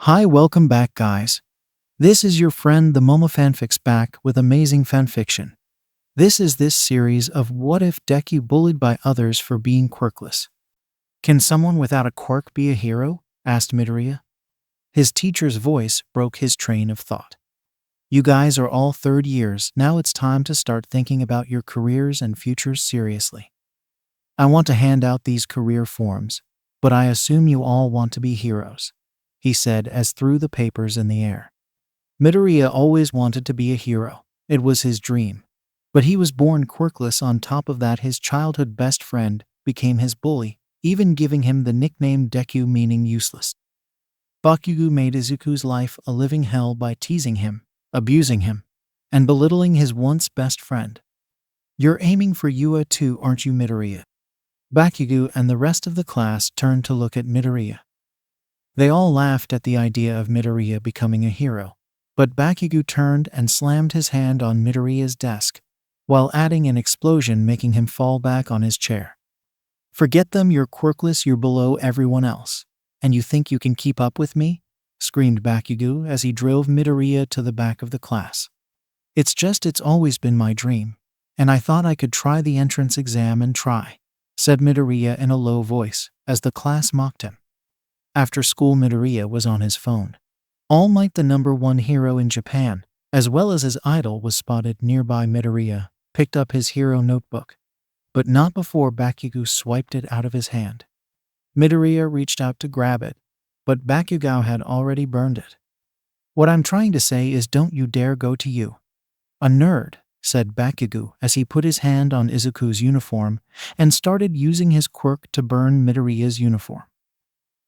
Hi, welcome back, guys. This is your friend the Momo Fanfics back with amazing fanfiction. This series of What If Deku Bullied by Others for Being Quirkless. Can someone without a quirk be a hero? Asked Midoriya. His teacher's voice broke his train of thought. You guys are all third years, now it's time to start thinking about your careers and futures seriously. I want to hand out these career forms, but I assume you all want to be heroes, he said as threw the papers in the air. Midoriya always wanted to be a hero. It was his dream. But he was born quirkless. On top of that, his childhood best friend became his bully, even giving him the nickname Deku, meaning useless. Bakugo made Izuku's life a living hell by teasing him, abusing him, and belittling his once best friend. You're aiming for Yua too, aren't you, Midoriya? Bakugo and the rest of the class turned to look at Midoriya. They all laughed at the idea of Midoriya becoming a hero, but Bakugo turned and slammed his hand on Midoriya's desk, while adding an explosion, making him fall back on his chair. Forget them, you're quirkless, you're below everyone else. And you think you can keep up with me? Screamed Bakugo as he drove Midoriya to the back of the class. It's always been my dream, and I thought I could try the entrance exam and try, said Midoriya in a low voice as the class mocked him. After school, Midoriya was on his phone. All Might, the #1 hero in Japan, as well as his idol, was spotted nearby. Midoriya picked up his hero notebook, but not before Bakugo swiped it out of his hand. Midoriya reached out to grab it, but Bakugo had already burned it. What I'm trying to say is, don't you dare go to you. A nerd, said Bakugo as he put his hand on Izuku's uniform and started using his quirk to burn Midoriya's uniform.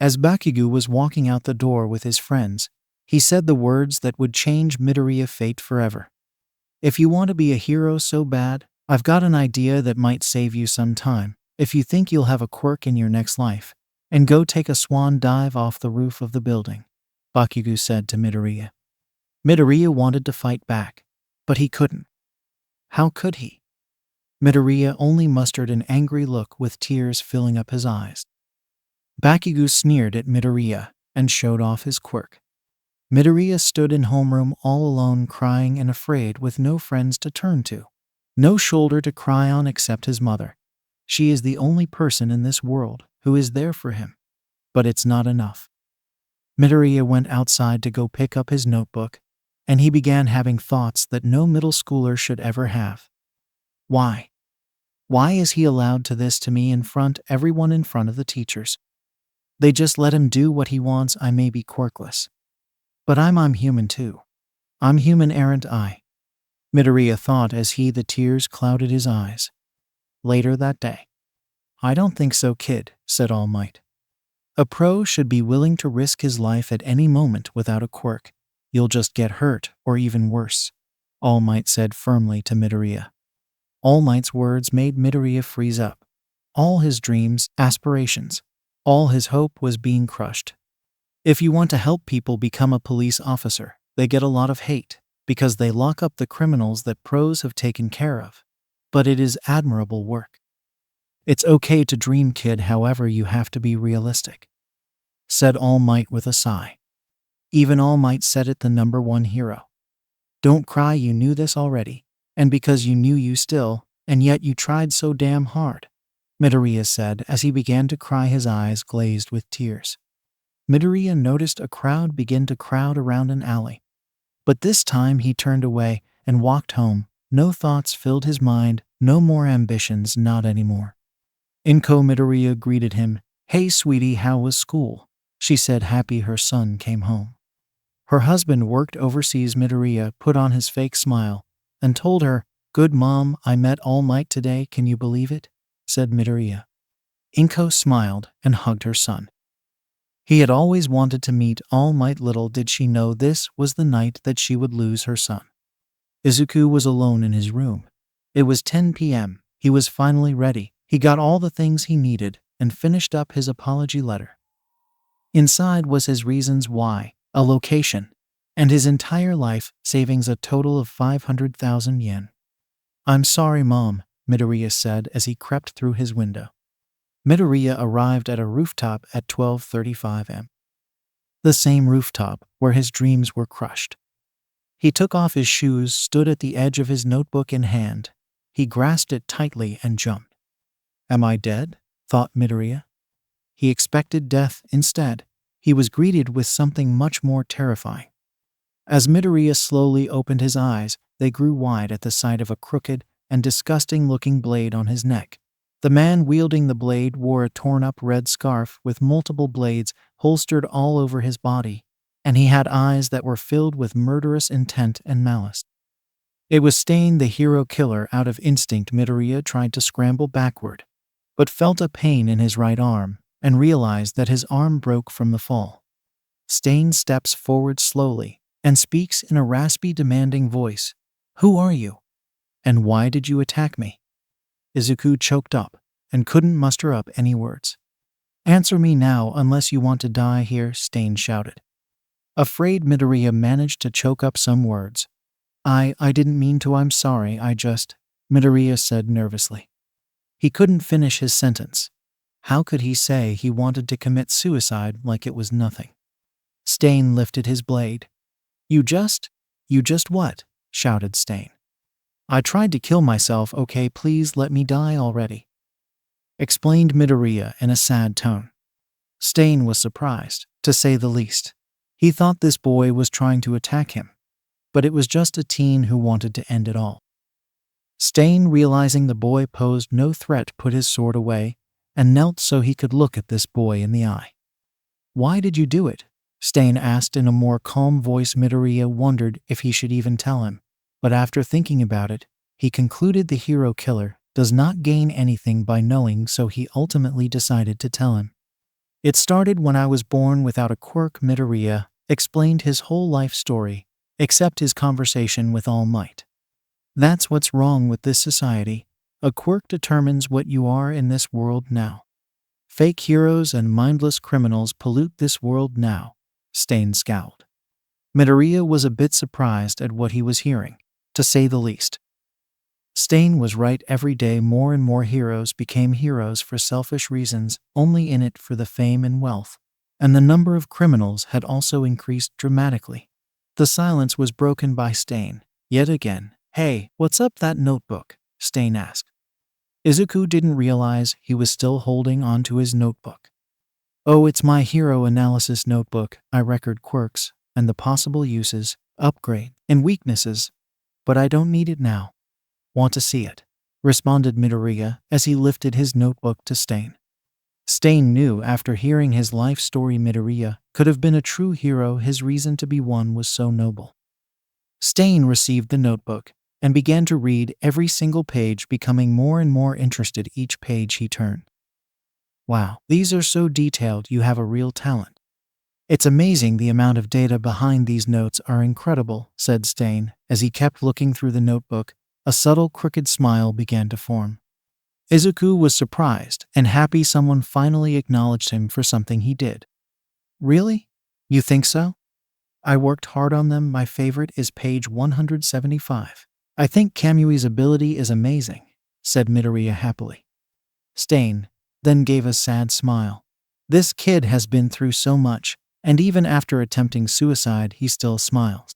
As Bakugo was walking out the door with his friends, he said the words that would change Midoriya's fate forever. If you want to be a hero so bad, I've got an idea that might save you some time. If you think you'll have a quirk in your next life, and go take a swan dive off the roof of the building, Bakugo said to Midoriya. Midoriya wanted to fight back, but he couldn't. How could he? Midoriya only mustered an angry look with tears filling up his eyes. Bakugo sneered at Midoriya and showed off his quirk. Midoriya stood in homeroom all alone, crying and afraid, with no friends to turn to, no shoulder to cry on except his mother. She is the only person in this world who is there for him. But it's not enough. Midoriya went outside to go pick up his notebook, and he began having thoughts that no middle schooler should ever have. Why? Why is he allowed to this to me everyone in front of the teachers? They just let him do what he wants. I may be quirkless, but I'm human too. I'm human, aren't I? Midoriya thought as the tears clouded his eyes. Later that day. I don't think so, kid, said All Might. A pro should be willing to risk his life at any moment without a quirk. You'll just get hurt, or even worse, All Might said firmly to Midoriya. All Might's words made Midoriya freeze up. All his dreams, aspirations, all his hope was being crushed. If you want to help people become a police officer, they get a lot of hate, because they lock up the criminals that pros have taken care of. But it is admirable work. It's okay to dream, kid, however you have to be realistic, said All Might with a sigh. Even All Might said it, the #1 hero. Don't cry, you knew this already, and because you knew you still, and yet you tried so damn hard, Midoriya said as he began to cry, his eyes glazed with tears. Midoriya noticed a crowd begin to crowd around an alley. But this time he turned away and walked home. No thoughts filled his mind, no more ambitions, not anymore. Inko Midoriya greeted him. Hey sweetie, how was school? She said, happy her son came home. Her husband worked overseas. Midoriya put on his fake smile and told her, good mom, I met All Might today, can you believe it? Said Midoriya. Inko smiled and hugged her son. He had always wanted to meet All Might. Little did she know this was the night that she would lose her son. Izuku was alone in his room. It was 10 p.m. He was finally ready. He got all the things he needed and finished up his apology letter. Inside was his reasons why, a location, and his entire life savings, a total of 500,000 yen. I'm sorry, Mom, Midoriya said as he crept through his window. Midoriya arrived at a rooftop at 12:35 am. The same rooftop where his dreams were crushed. He took off his shoes, stood at the edge of his notebook in hand. He grasped it tightly and jumped. Am I dead? Thought Midoriya. He expected death. Instead, he was greeted with something much more terrifying. As Midoriya slowly opened his eyes, they grew wide at the sight of a crooked and disgusting-looking blade on his neck. The man wielding the blade wore a torn-up red scarf with multiple blades holstered all over his body, and he had eyes that were filled with murderous intent and malice. It was Stain, the hero killer. Out of instinct, Midoriya tried to scramble backward, but felt a pain in his right arm and realized that his arm broke from the fall. Stain steps forward slowly and speaks in a raspy, demanding voice. Who are you? And why did you attack me? Izuku choked up and couldn't muster up any words. Answer me now unless you want to die here, Stain shouted. Afraid, Midoriya managed to choke up some words. I didn't mean to. I'm sorry, Midoriya said nervously. He couldn't finish his sentence. How could he say he wanted to commit suicide like it was nothing? Stain lifted his blade. You just what? Shouted Stain. I tried to kill myself, okay, please let me die already, explained Midoriya in a sad tone. Stain was surprised, to say the least. He thought this boy was trying to attack him, but it was just a teen who wanted to end it all. Stain, realizing the boy posed no threat, put his sword away and knelt so he could look at this boy in the eye. Why did you do it? Stain asked in a more calm voice. Midoriya wondered if he should even tell him, but after thinking about it, he concluded the hero killer does not gain anything by knowing, so he ultimately decided to tell him. It started when I was born without a quirk. Midoriya explained his whole life story, except his conversation with All Might. That's what's wrong with this society. A quirk determines what you are in this world now. Fake heroes and mindless criminals pollute this world now, Stain scowled. Midoriya was a bit surprised at what he was hearing, to say the least. Stain was right. Every day more and more heroes became heroes for selfish reasons, only in it for the fame and wealth, and the number of criminals had also increased dramatically. The silence was broken by Stain, yet again. Hey, what's up that notebook? Stain asked. Izuku didn't realize he was still holding on to his notebook. Oh, it's my hero analysis notebook. I record quirks and the possible uses, upgrade, and weaknesses, but I don't need it now. Want to see it? Responded Midoriya as he lifted his notebook to Stain. Stain knew after hearing his life story Midoriya could have been a true hero. His reason to be one was so noble. Stain received the notebook and began to read every single page, becoming more and more interested each page he turned. Wow, these are so detailed. You have a real talent. It's amazing the amount of data behind these notes are incredible, said Stain as he kept looking through the notebook. A subtle crooked smile began to form. Izuku was surprised and happy someone finally acknowledged him for something he did. Really? You think so? I worked hard on them. My favorite is page 175. I think Kamui's ability is amazing, said Midoriya happily. Stain then gave a sad smile. This kid has been through so much, and even after attempting suicide, he still smiles.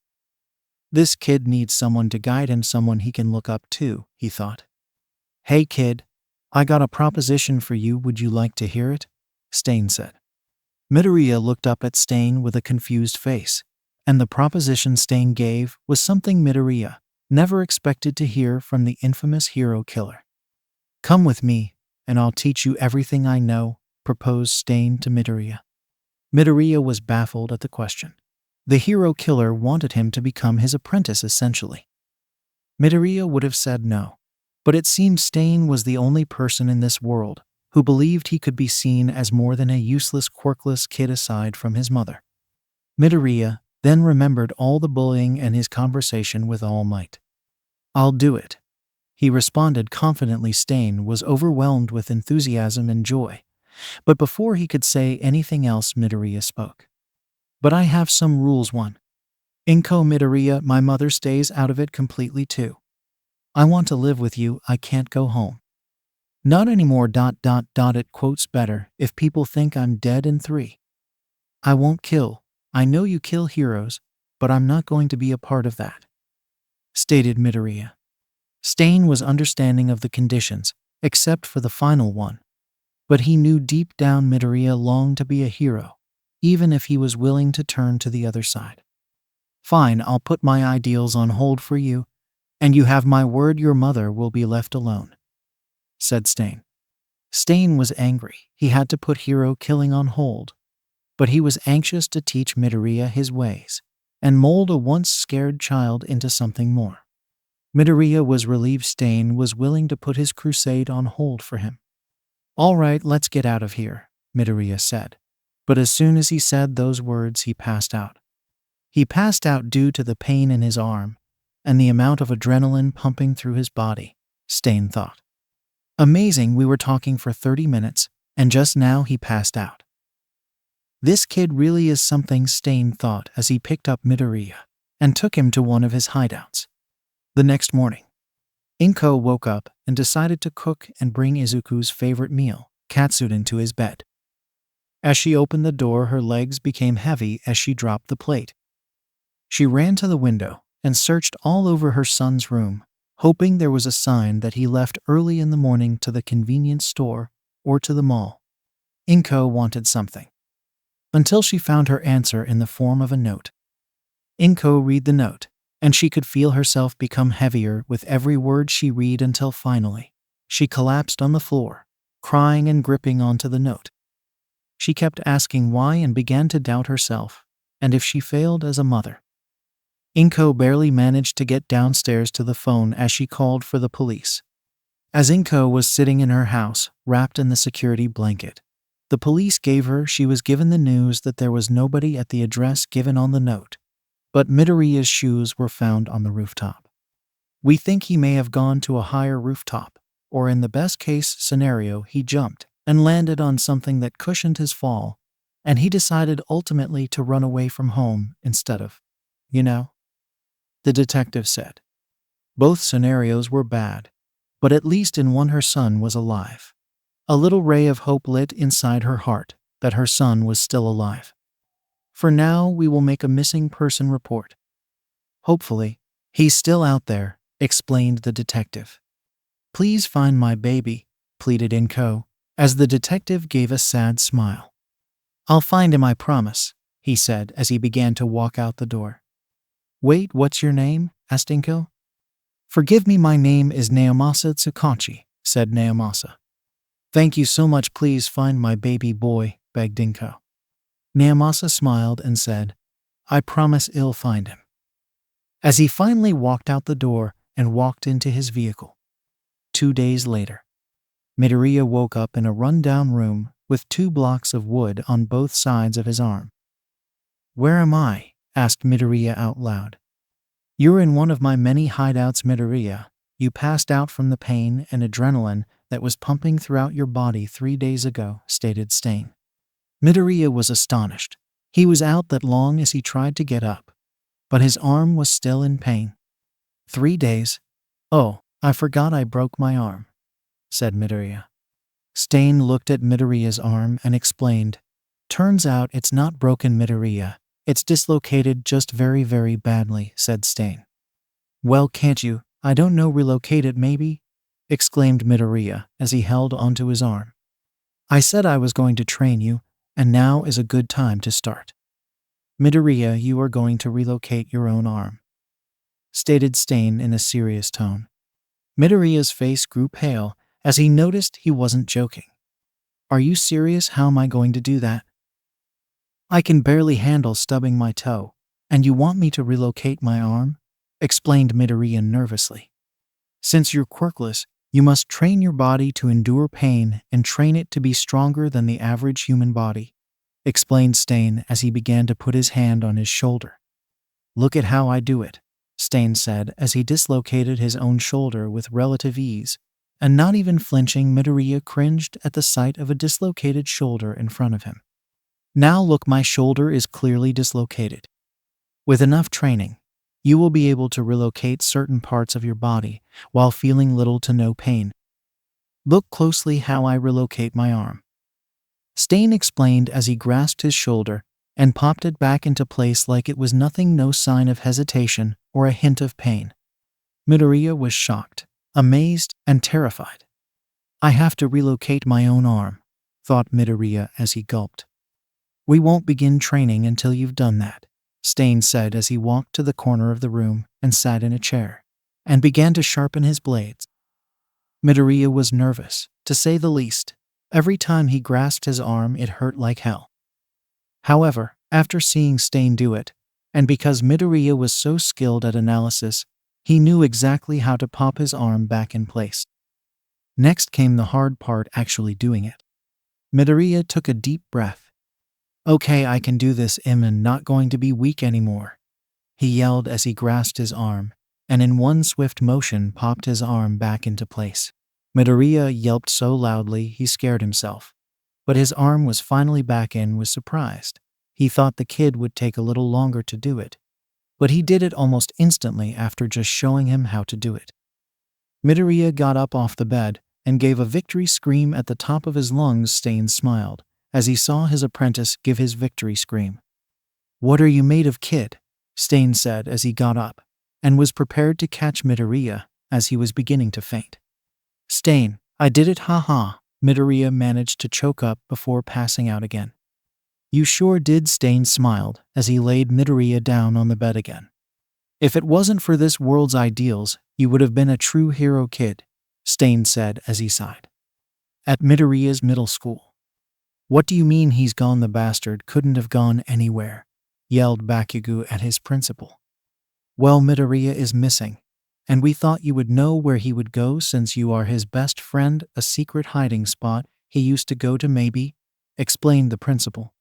This kid needs someone to guide him, someone he can look up to, he thought. Hey kid, I got a proposition for you. Would you like to hear it? Stain said. Midoriya looked up at Stain with a confused face, and the proposition Stain gave was something Midoriya never expected to hear from the infamous hero killer. Come with me, and I'll teach you everything I know, proposed Stain to Midoriya. Midoriya was baffled at the question. The hero killer wanted him to become his apprentice essentially. Midoriya would have said no, but it seemed Stain was the only person in this world who believed he could be seen as more than a useless quirkless kid aside from his mother. Midoriya then remembered all the bullying and his conversation with All Might. I'll do it, he responded confidently. Stain was overwhelmed with enthusiasm and joy, but before he could say anything else, Midoriya spoke. But I have some rules. 1. Inko Midoriya, my mother stays out of it completely too. I want to live with you. I can't go home. Not anymore. It quotes better if people think I'm dead. In 3. I won't kill. I know you kill heroes, but I'm not going to be a part of that, stated Midoriya. Stain was understanding of the conditions, except for the final one. But he knew deep down Midoriya longed to be a hero, even if he was willing to turn to the other side. Fine, I'll put my ideals on hold for you, and you have my word your mother will be left alone, said Stain. Stain was angry. He had to put hero killing on hold, but he was anxious to teach Midoriya his ways and mold a once scared child into something more. Midoriya was relieved Stain was willing to put his crusade on hold for him. All right, let's get out of here, Midoriya said. But as soon as he said those words, he passed out. He passed out due to the pain in his arm and the amount of adrenaline pumping through his body, Stain thought. Amazing, we were talking for 30 minutes, and just now he passed out. This kid really is something, Stain thought as he picked up Midoriya and took him to one of his hideouts. The next morning, Inko woke up and decided to cook and bring Izuku's favorite meal, katsudon, to his bed. As she opened the door, her legs became heavy as she dropped the plate. She ran to the window and searched all over her son's room, hoping there was a sign that he left early in the morning to the convenience store or to the mall. Inko wanted something, until she found her answer in the form of a note. Inko read the note, and she could feel herself become heavier with every word she read until finally, she collapsed on the floor, crying and gripping onto the note. She kept asking why and began to doubt herself, and if she failed as a mother. Inko barely managed to get downstairs to the phone as she called for the police. As Inko was sitting in her house, wrapped in the security blanket, the police she was given the news that there was nobody at the address given on the note, but Midoriya's shoes were found on the rooftop. We think he may have gone to a higher rooftop, or in the best case scenario, he jumped and landed on something that cushioned his fall, and he decided ultimately to run away from home instead of, the detective said. Both scenarios were bad, but at least in one her son was alive. A little ray of hope lit inside her heart that her son was still alive. For now, we will make a missing person report. Hopefully, he's still out there, explained the detective. Please find my baby, pleaded Inko, as the detective gave a sad smile. I'll find him, I promise, he said as he began to walk out the door. Wait, what's your name? Asked Inko. Forgive me, my name is Naomasa Tsukachi, said Naomasa. Thank you so much, please find my baby boy, begged Inko. Naomasa smiled and said, I promise I'll find him. As he finally walked out the door and walked into his vehicle. 2 days later, Midoriya woke up in a run-down room with 2 blocks of wood on both sides of his arm. Where am I? Asked Midoriya out loud. You're in one of my many hideouts, Midoriya. You passed out from the pain and adrenaline that was pumping throughout your body 3 days ago, stated Stain. Midoriya was astonished. He was out that long as he tried to get up, but his arm was still in pain. 3 days? Oh, I forgot I broke my arm, said Midoriya. Stain looked at Midoriya's arm and explained, Turns out it's not broken, Midoriya. It's dislocated just very, very badly, said Stain. Well, can't you, I don't know, relocate it maybe? Exclaimed Midoriya as he held onto his arm. I said I was going to train you, and now is a good time to start. Midoriya, you are going to relocate your own arm, stated Stain in a serious tone. Midoriya's face grew pale as he noticed he wasn't joking. Are you serious? How am I going to do that? I can barely handle stubbing my toe, and you want me to relocate my arm? Explained Midoriya nervously. Since you're quirkless, you must train your body to endure pain and train it to be stronger than the average human body, explained Stain as he began to put his hand on his shoulder. Look at how I do it, Stain said as he dislocated his own shoulder with relative ease, and not even flinching. Midoriya cringed at the sight of a dislocated shoulder in front of him. Now look, my shoulder is clearly dislocated. With enough training, you will be able to relocate certain parts of your body while feeling little to no pain. Look closely how I relocate my arm. Stain explained as he grasped his shoulder and popped it back into place like it was nothing, no sign of hesitation or a hint of pain. Midoriya was shocked, amazed, and terrified. I have to relocate my own arm, thought Midoriya as he gulped. We won't begin training until you've done that, Stain said as he walked to the corner of the room and sat in a chair, and began to sharpen his blades. Midoriya was nervous, to say the least. Every time he grasped his arm, it hurt like hell. However, after seeing Stain do it, and because Midoriya was so skilled at analysis, he knew exactly how to pop his arm back in place. Next came the hard part, actually doing it. Midoriya took a deep breath. Okay, I can do this. I'm not going to be weak anymore, he yelled as he grasped his arm, and in one swift motion popped his arm back into place. Midoriya yelped so loudly he scared himself. But his arm was finally back in. Was surprised. He thought the kid would take a little longer to do it, but he did it almost instantly after just showing him how to do it. Midoriya got up off the bed and gave a victory scream at the top of his lungs. Stain smiled as he saw his apprentice give his victory scream. What are you made of, kid? Stain said as he got up and was prepared to catch Midoriya as he was beginning to faint. Stain, I did it, haha. Midoriya managed to choke up before passing out again. You sure did, Stain smiled as he laid Midoriya down on the bed again. If it wasn't for this world's ideals, you would have been a true hero, kid, Stain said as he sighed. At Midoriya's middle school. What do you mean he's gone? The bastard couldn't have gone anywhere, yelled Bakugo at his principal. Well, Midoriya is missing, and we thought you would know where he would go since you are his best friend. A secret hiding spot he used to go to, maybe, explained the principal.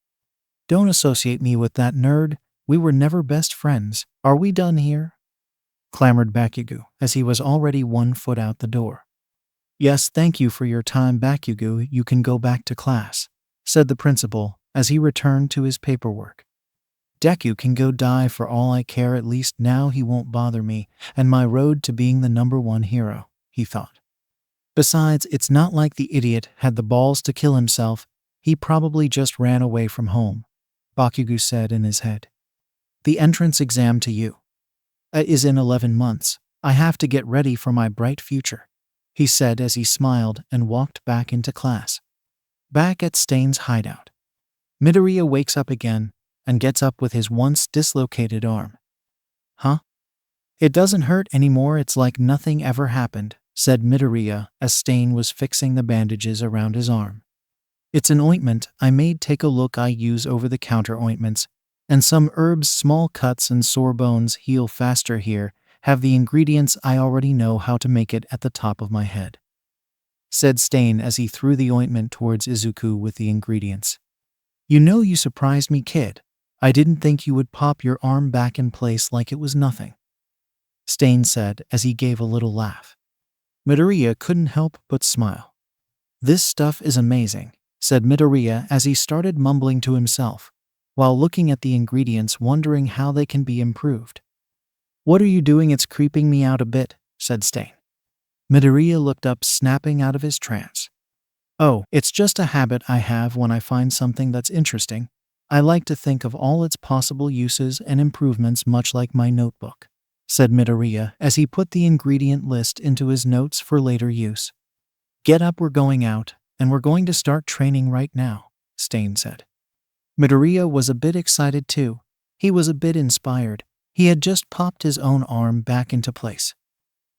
Don't associate me with that nerd. We were never best friends. Are we done here? Clamored Bakugo as he was already 1 foot out the door. Yes, thank you for your time, Bakugo. You can go back to class, said the principal as he returned to his paperwork. Deku can go die for all I care. At least now he won't bother me and my road to being the #1 hero, he thought. Besides, it's not like the idiot had the balls to kill himself. He probably just ran away from home, Bakugo said in his head. The entrance exam to you is in 11 months. I have to get ready for my bright future, he said as he smiled and walked back into class. Back at Stain's hideout, Midoriya wakes up again and gets up with his once dislocated arm. Huh? It doesn't hurt anymore. It's like nothing ever happened, said Midoriya as Stain was fixing the bandages around his arm. It's an ointment I made. Take a look. I use over-the-counter ointments and some herbs. Small cuts and sore bones heal faster here. Have the ingredients. I already know how to make it at the top of my head, said Stain as he threw the ointment towards Izuku with the ingredients. You know, you surprised me, kid. I didn't think you would pop your arm back in place like it was nothing, Stain said as he gave a little laugh. Midoriya couldn't help but smile. This stuff is amazing, said Midoriya as he started mumbling to himself, while looking at the ingredients, wondering how they can be improved. What are you doing? It's creeping me out a bit, said Stain. Midoriya looked up, snapping out of his trance. Oh, it's just a habit I have. When I find something that's interesting, I like to think of all its possible uses and improvements, much like my notebook, said Midoriya as he put the ingredient list into his notes for later use. Get up, we're going out, and we're going to start training right now, Stain said. Midoriya was a bit excited too. He was a bit inspired. He had just popped his own arm back into place.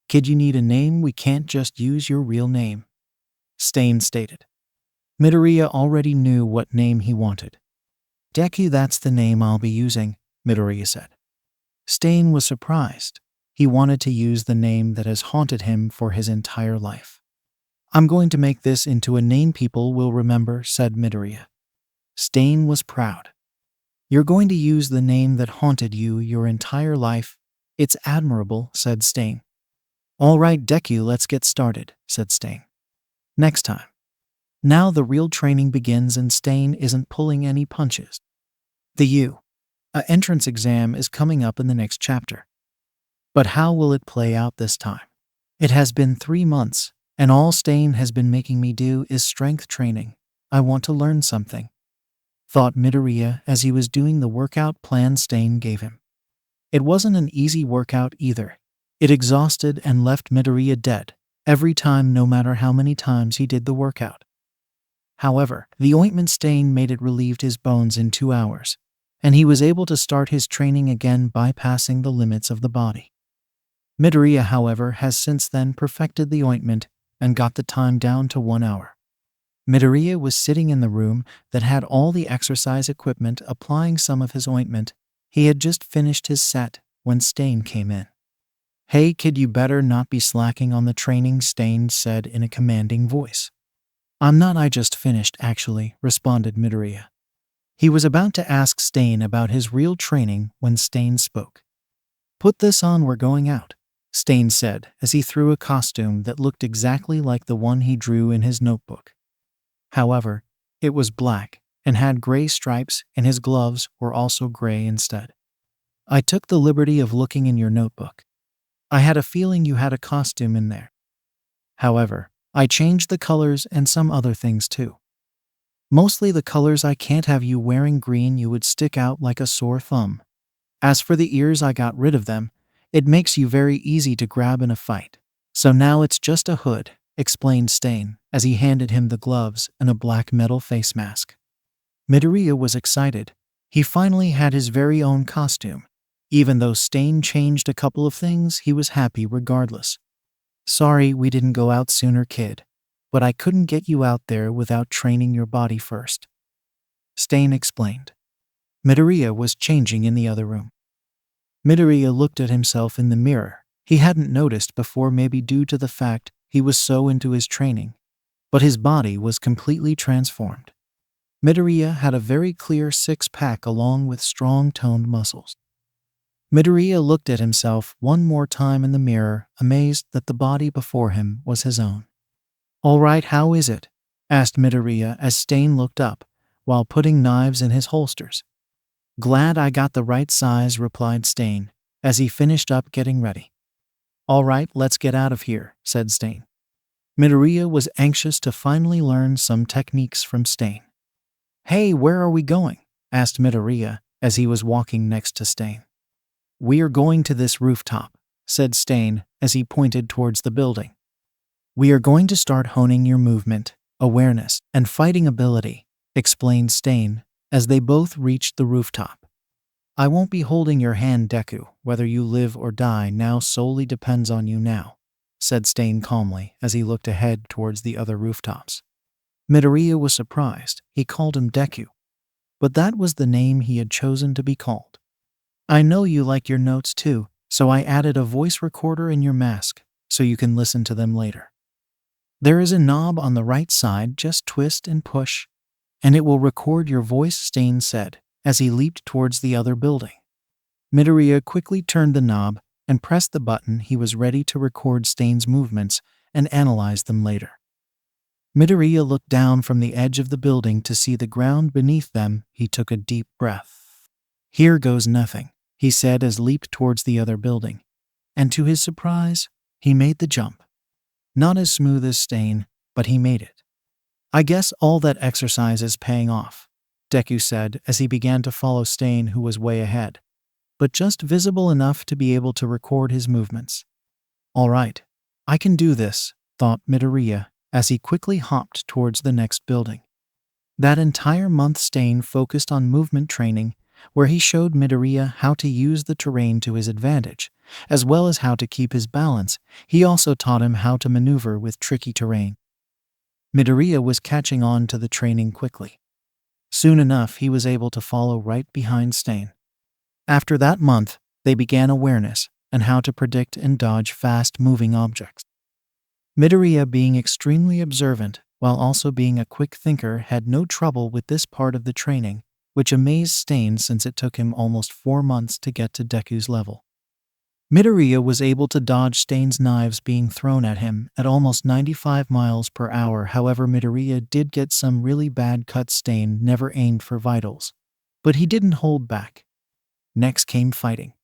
Kid, you need a name. We can't just use your real name, Stain stated. Midoriya already knew what name he wanted. Deku, that's the name I'll be using, Midoriya said. Stain was surprised. He wanted to use the name that has haunted him for his entire life. I'm going to make this into a name people will remember, said Midoriya. Stain was proud. You're going to use the name that haunted you your entire life? It's admirable, said Stain. All right, Deku, let's get started, said Stain. Next time. Now the real training begins and Stain isn't pulling any punches. The entrance exam is coming up in the next chapter. But how will it play out this time? It has been 3 months, and all Stain has been making me do is strength training. I want to learn something. thought Midoriya as he was doing the workout plan Stain gave him. It wasn't an easy workout either. It exhausted and left Midoriya dead every time, no matter how many times he did the workout. However, the ointment Stain made it relieved his bones in 2 hours, and he was able to start his training again, bypassing the limits of the body. Midoriya, however, has since then perfected the ointment and got the time down to 1 hour. Midoriya was sitting in the room that had all the exercise equipment applying some of his ointment. He had just finished his set when Stain came in. "Hey kid, you better not be slacking on the training," Stain said in a commanding voice. "I'm not, I just finished actually," responded Midoriya. He was about to ask Stain about his real training when Stain spoke. "Put this on, we're going out," Stain said as he threw a costume that looked exactly like the one he drew in his notebook. However, it was black and had gray stripes, and his gloves were also gray instead. "I took the liberty of looking in your notebook. I had a feeling you had a costume in there. However, I changed the colors and some other things too. Mostly the colors. I can't have you wearing green, you would stick out like a sore thumb. As for the ears, I got rid of them. It makes you very easy to grab in a fight. So now it's just a hood," explained Stain as he handed him the gloves and a black metal face mask. Midoriya was excited. He finally had his very own costume. Even though Stain changed a couple of things, he was happy regardless. "Sorry we didn't go out sooner, kid, but I couldn't get you out there without training your body first," Stain explained. Midoriya was changing in the other room. Midoriya looked at himself in the mirror. He hadn't noticed before, maybe due to the fact he was so into his training, but his body was completely transformed. Midoriya had a very clear six-pack along with strong toned muscles. Midoriya looked at himself one more time in the mirror, amazed that the body before him was his own. "All right, how is it?" asked Midoriya as Stain looked up while putting knives in his holsters. "Glad I got the right size," replied Stain as he finished up getting ready. "All right, let's get out of here," said Stain. Midoriya was anxious to finally learn some techniques from Stain. "Hey, where are we going?" asked Midoriya as he was walking next to Stain. "We are going to this rooftop," said Stain as he pointed towards the building. "We are going to start honing your movement, awareness, and fighting ability," explained Stain as they both reached the rooftop. "I won't be holding your hand, Deku. Whether you live or die now solely depends on you now," said Stain calmly as he looked ahead towards the other rooftops. Midoriya was surprised. He called him Deku, but that was the name he had chosen to be called. "I know you like your notes too, so I added a voice recorder in your mask so you can listen to them later. There is a knob on the right side, just twist and push, and it will record your voice," Stain said as he leaped towards the other building. Midoriya quickly turned the knob and pressed the button. He was ready to record Stain's movements and analyze them later. Midoriya looked down from the edge of the building to see the ground beneath them. He took a deep breath. "Here goes nothing," he said as leaped towards the other building. And to his surprise, he made the jump. Not as smooth as Stain, but he made it. "I guess all that exercise is paying off," Deku said as he began to follow Stain, who was way ahead, but just visible enough to be able to record his movements. "All right, I can do this," thought Midoriya as he quickly hopped towards the next building. That entire month Stain focused on movement training, where he showed Midoriya how to use the terrain to his advantage, as well as how to keep his balance. He also taught him how to maneuver with tricky terrain. Midoriya was catching on to the training quickly. Soon enough, he was able to follow right behind Stain. After that month, they began awareness and how to predict and dodge fast-moving objects. Midoriya, being extremely observant while also being a quick thinker, had no trouble with this part of the training, which amazed Stain since it took him almost 4 months to get to Deku's level. Midoriya was able to dodge Stain's knives being thrown at him at almost 95 miles per hour. However, Midoriya did get some really bad cuts. Stain never aimed for vitals, but he didn't hold back. Next came fighting.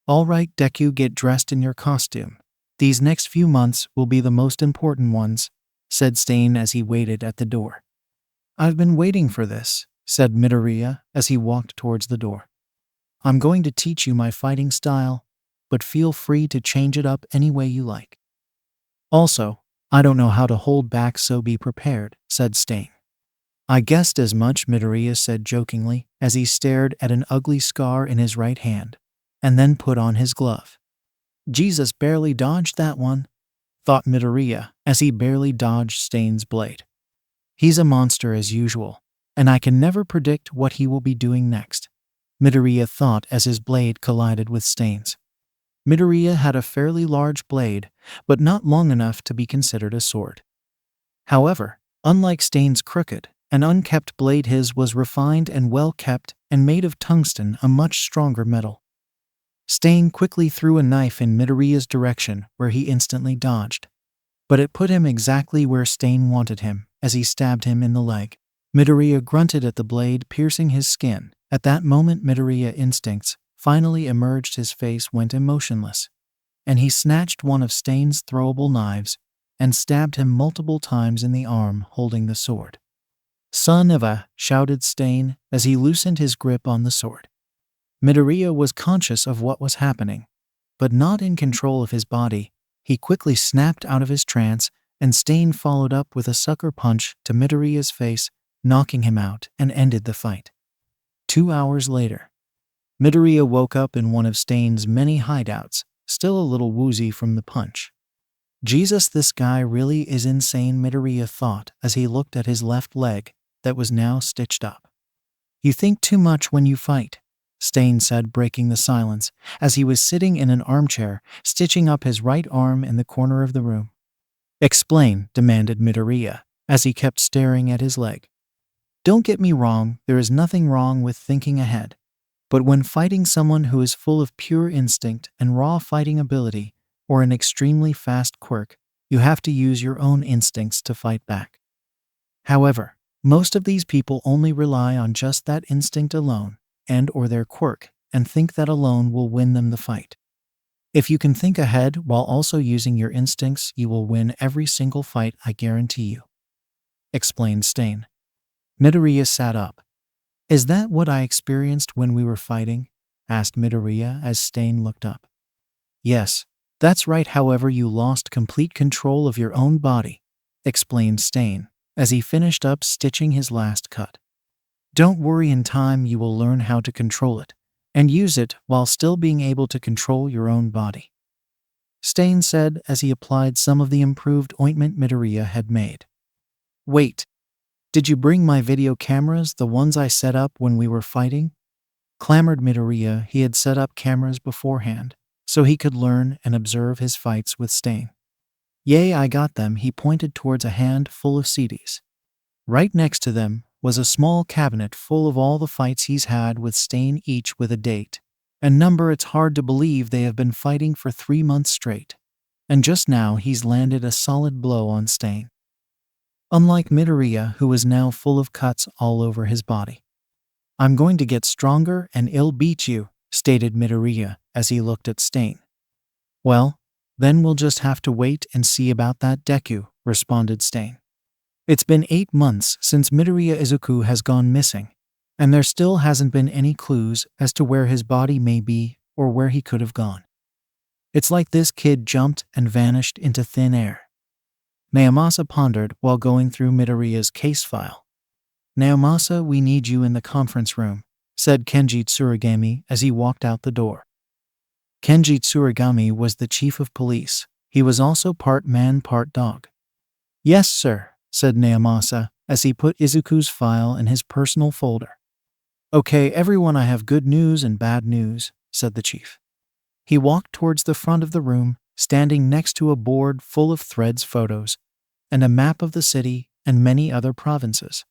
"All right, Deku, get dressed in your costume. These next few months will be the most important ones," said Stain as he waited at the door. "I've been waiting for this," said Midoriya as he walked towards the door. I'm going to teach you my fighting style, but feel free to change it up any way you like. Also, I don't know how to hold back, so be prepared, said Stain. I guessed as much, Midoriya said jokingly as he stared at an ugly scar in his right hand, and then put on his glove. Jesus, barely dodged that one, thought Midoriya as he barely dodged Stain's blade. He's a monster as usual, and I can never predict what he will be doing next, Midoriya thought as his blade collided with Stain's. Midoriya had a fairly large blade, but not long enough to be considered a sword. However, unlike Stain's crooked and unkept blade, his was refined and well kept and made of tungsten, a much stronger metal. Stain quickly threw a knife in Midoriya's direction, where he instantly dodged. But it put him exactly where Stain wanted him, as he stabbed him in the leg. Midoriya grunted at the blade piercing his skin. At that moment, Midoriya's instincts finally emerged. His face went emotionless, and he snatched one of Stain's throwable knives and stabbed him multiple times in the arm, holding the sword. Son of a, shouted Stain as he loosened his grip on the sword. Midoriya was conscious of what was happening, but not in control of his body. He quickly snapped out of his trance, and Stain followed up with a sucker punch to Midoriya's face, knocking him out and ended the fight. 2 hours later, Midoriya woke up in one of Stain's many hideouts, still a little woozy from the punch. Jesus, this guy really is insane, Midoriya thought as he looked at his left leg that was now stitched up. You think too much when you fight, Stain said, breaking the silence as he was sitting in an armchair, stitching up his right arm in the corner of the room. Explain, demanded Midoriya as he kept staring at his leg. Don't get me wrong, there is nothing wrong with thinking ahead. But when fighting someone who is full of pure instinct and raw fighting ability, or an extremely fast quirk, you have to use your own instincts to fight back. However, most of these people only rely on just that instinct alone, and/or their quirk, and think that alone will win them the fight. If you can think ahead while also using your instincts, you will win every single fight, I guarantee you, explained Stain. Midoriya sat up. Is that what I experienced when we were fighting? Asked Midoriya as Stain looked up. Yes, that's right, however you lost complete control of your own body, explained Stain as he finished up stitching his last cut. Don't worry, in time you will learn how to control it, and use it while still being able to control your own body, Stain said as he applied some of the improved ointment Midoriya had made. Wait, did you bring my video cameras, the ones I set up when we were fighting? Clamored Midoriya. He had set up cameras beforehand, so he could learn and observe his fights with Stain. Yay, I got them. He pointed towards a hand full of CDs. Right next to them was a small cabinet full of all the fights he's had with Stain, each with a date and number. It's hard to believe they have been fighting for 3 months straight, and just now he's landed a solid blow on Stain. Unlike Midoriya, who was now full of cuts all over his body. I'm going to get stronger and I'll beat you, stated Midoriya as he looked at Stain. Well, then we'll just have to wait and see about that, Deku, responded Stain. It's been 8 months since Midoriya Izuku has gone missing, and there still hasn't been any clues as to where his body may be or where he could have gone. It's like this kid jumped and vanished into thin air. Naomasa pondered while going through Midoriya's case file. Naomasa, we need you in the conference room, said Kenji Tsurigami as he walked out the door. Kenji Tsurigami was the chief of police. He was also part man, part dog. Yes, sir, said Naomasa as he put Izuku's file in his personal folder. Okay, everyone, I have good news and bad news, said the chief. He walked towards the front of the room, standing next to a board full of threads, photos, and a map of the city and many other provinces.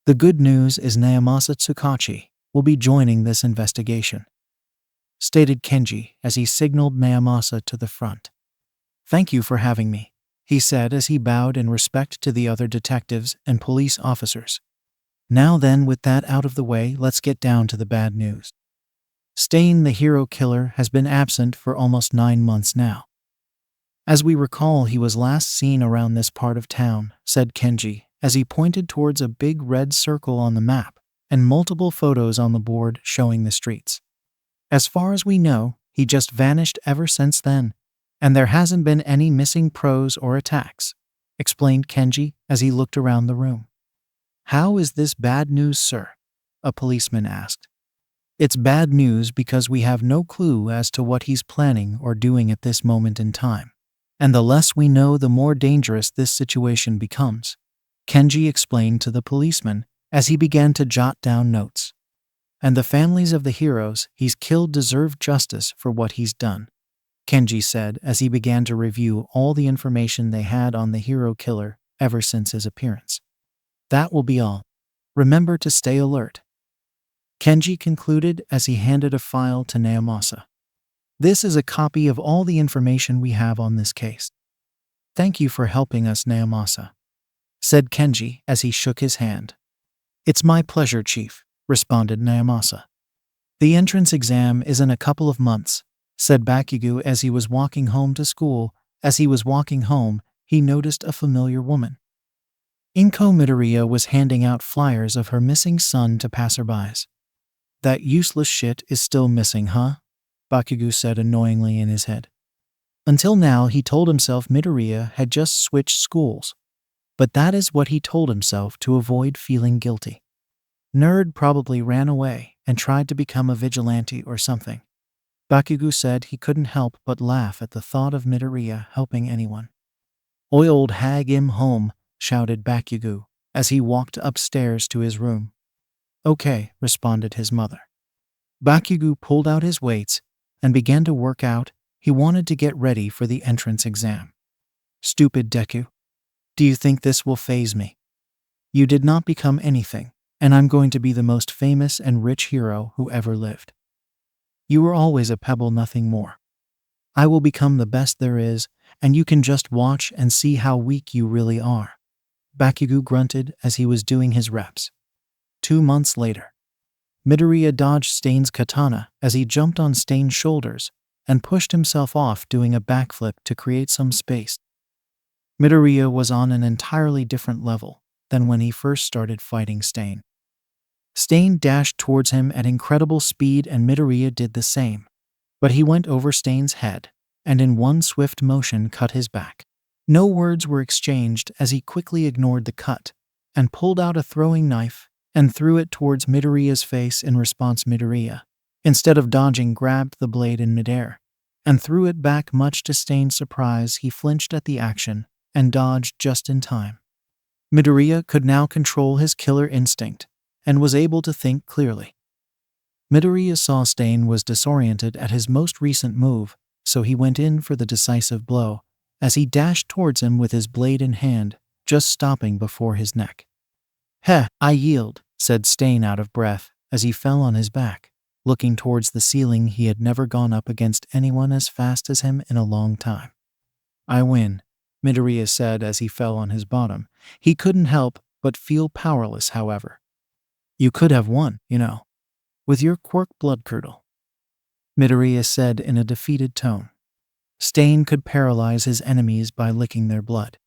The good news is Naomasa Tsukachi will be joining this investigation, stated Kenji as he signaled Naomasa to the front. Thank you for having me, he said as he bowed in respect to the other detectives and police officers. Now then, with that out of the way, let's get down to the bad news. Stain, the hero killer, has been absent for almost 9 months now. As we recall, he was last seen around this part of town, said Kenji as he pointed towards a big red circle on the map and multiple photos on the board showing the streets. As far as we know, he just vanished ever since then, and there hasn't been any missing pros or attacks, explained Kenji as he looked around the room. How is this bad news, sir? A policeman asked. It's bad news because we have no clue as to what he's planning or doing at this moment in time. And the less we know, the more dangerous this situation becomes, Kenji explained to the policeman as he began to jot down notes. And the families of the heroes he's killed deserve justice for what he's done, Kenji said as he began to review all the information they had on the hero killer ever since his appearance. That will be all. Remember to stay alert, Kenji concluded as he handed a file to Naomasa. This is a copy of all the information we have on this case. Thank you for helping us, Naomasa, said Kenji as he shook his hand. It's my pleasure, Chief, responded Naomasa. The entrance exam is in a couple of months, said Bakugo as he was walking home to school. As he was walking home, he noticed a familiar woman. Inko Midoriya was handing out flyers of her missing son to passerbys. That useless shit is still missing, huh? Bakugo said annoyingly in his head. Until now, he told himself Midoriya had just switched schools. But that is what he told himself to avoid feeling guilty. Nerd probably ran away and tried to become a vigilante or something. Bakugo said he couldn't help but laugh at the thought of Midoriya helping anyone. Oi, old hag, him home, shouted Bakugo as he walked upstairs to his room. Okay, responded his mother. Bakugo pulled out his weights and began to work out. He wanted to get ready for the entrance exam. Stupid Deku. Do you think this will faze me? You did not become anything, and I'm going to be the most famous and rich hero who ever lived. You were always a pebble, nothing more. I will become the best there is, and you can just watch and see how weak you really are. Bakugo grunted as he was doing his reps. 2 months later, Midoriya dodged Stain's katana as he jumped on Stain's shoulders and pushed himself off, doing a backflip to create some space. Midoriya was on an entirely different level than when he first started fighting Stain. Stain dashed towards him at incredible speed and Midoriya did the same, but he went over Stain's head and in one swift motion cut his back. No words were exchanged as he quickly ignored the cut and pulled out a throwing knife and threw it towards Midoriya's face. In response, Midoriya, instead of dodging, grabbed the blade in midair and threw it back. Much to Stain's surprise, he flinched at the action and dodged just in time. Midoriya could now control his killer instinct and was able to think clearly. Midoriya saw Stain was disoriented at his most recent move, so he went in for the decisive blow as he dashed towards him with his blade in hand, just stopping before his neck. Heh, I yield, said Stain out of breath as he fell on his back, looking towards the ceiling. He had never gone up against anyone as fast as him in a long time. I win, Midoriya said as he fell on his bottom. He couldn't help but feel powerless, however. You could have won, you know, with your quirk blood curdle, Midoriya said in a defeated tone. Stain could paralyze his enemies by licking their blood.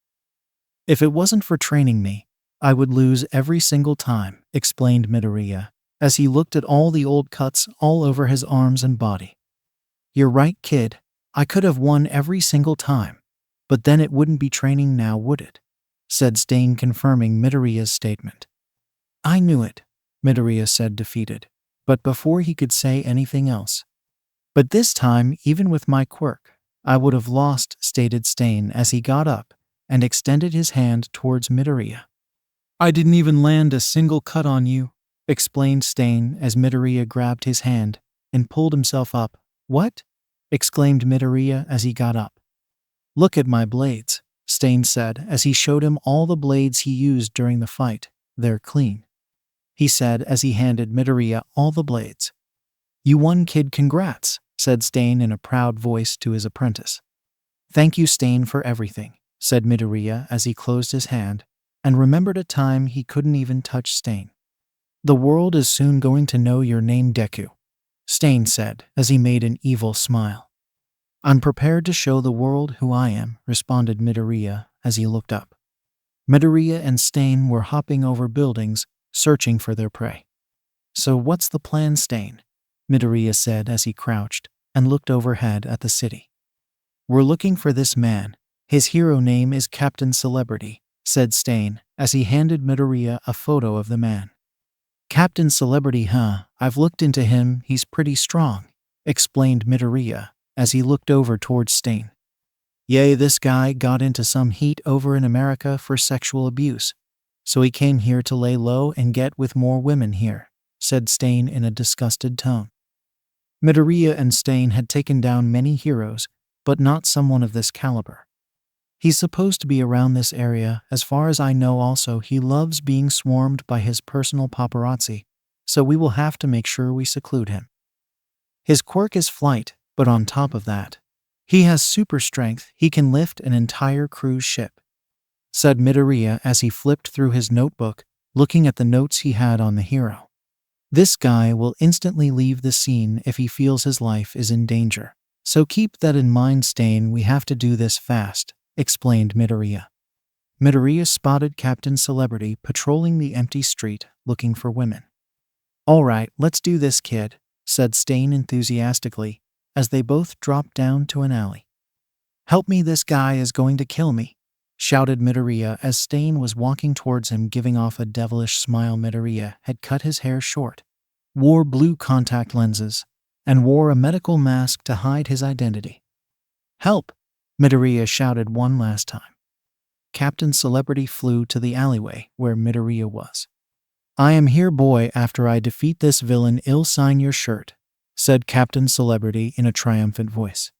If it wasn't for training me, I would lose every single time, explained Midoriya as he looked at all the old cuts all over his arms and body. You're right, kid. I could have won every single time, but then it wouldn't be training now, would it? Said Stain, confirming Midoriya's statement. I knew it, Midoriya said, defeated, but before he could say anything else. But this time, even with my quirk, I would have lost, stated Stain as he got up and extended his hand towards Midoriya. I didn't even land a single cut on you, explained Stain as Midoriya grabbed his hand and pulled himself up. What? Exclaimed Midoriya as he got up. Look at my blades, Stain said as he showed him all the blades he used during the fight. They're clean, he said as he handed Midoriya all the blades. You won, kid, congrats, said Stain in a proud voice to his apprentice. Thank you, Stain, for everything, said Midoriya as he closed his hand and remembered a time he couldn't even touch Stain. The world is soon going to know your name, Deku, Stain said as he made an evil smile. I'm prepared to show the world who I am, responded Midoriya as he looked up. Midoriya and Stain were hopping over buildings, searching for their prey. So what's the plan, Stain? Midoriya said as he crouched and looked overhead at the city. We're looking for this man. His hero name is Captain Celebrity, said Stain as he handed Midoriya a photo of the man. Captain Celebrity, huh? I've looked into him, he's pretty strong, explained Midoriya as he looked over towards Stain. Yay, this guy got into some heat over in America for sexual abuse, so he came here to lay low and get with more women here, said Stain in a disgusted tone. Midoriya and Stain had taken down many heroes, but not someone of this caliber. He's supposed to be around this area, as far as I know. Also, he loves being swarmed by his personal paparazzi, so we will have to make sure we seclude him. His quirk is flight, but on top of that, he has super strength. He can lift an entire cruise ship, said Midoriya as he flipped through his notebook, looking at the notes he had on the hero. This guy will instantly leave the scene if he feels his life is in danger. So keep that in mind, Stain. We have to do this fast, explained Midoriya. Midoriya spotted Captain Celebrity patrolling the empty street looking for women. All right, let's do this, kid, said Stain enthusiastically as they both dropped down to an alley. Help me, this guy is going to kill me, shouted Midoriya as Stain was walking towards him, giving off a devilish smile. Midoriya had cut his hair short, wore blue contact lenses, and wore a medical mask to hide his identity. Help! Midoriya shouted one last time. Captain Celebrity flew to the alleyway where Midoriya was. I am here, boy. After I defeat this villain, I'll sign your shirt, said Captain Celebrity in a triumphant voice.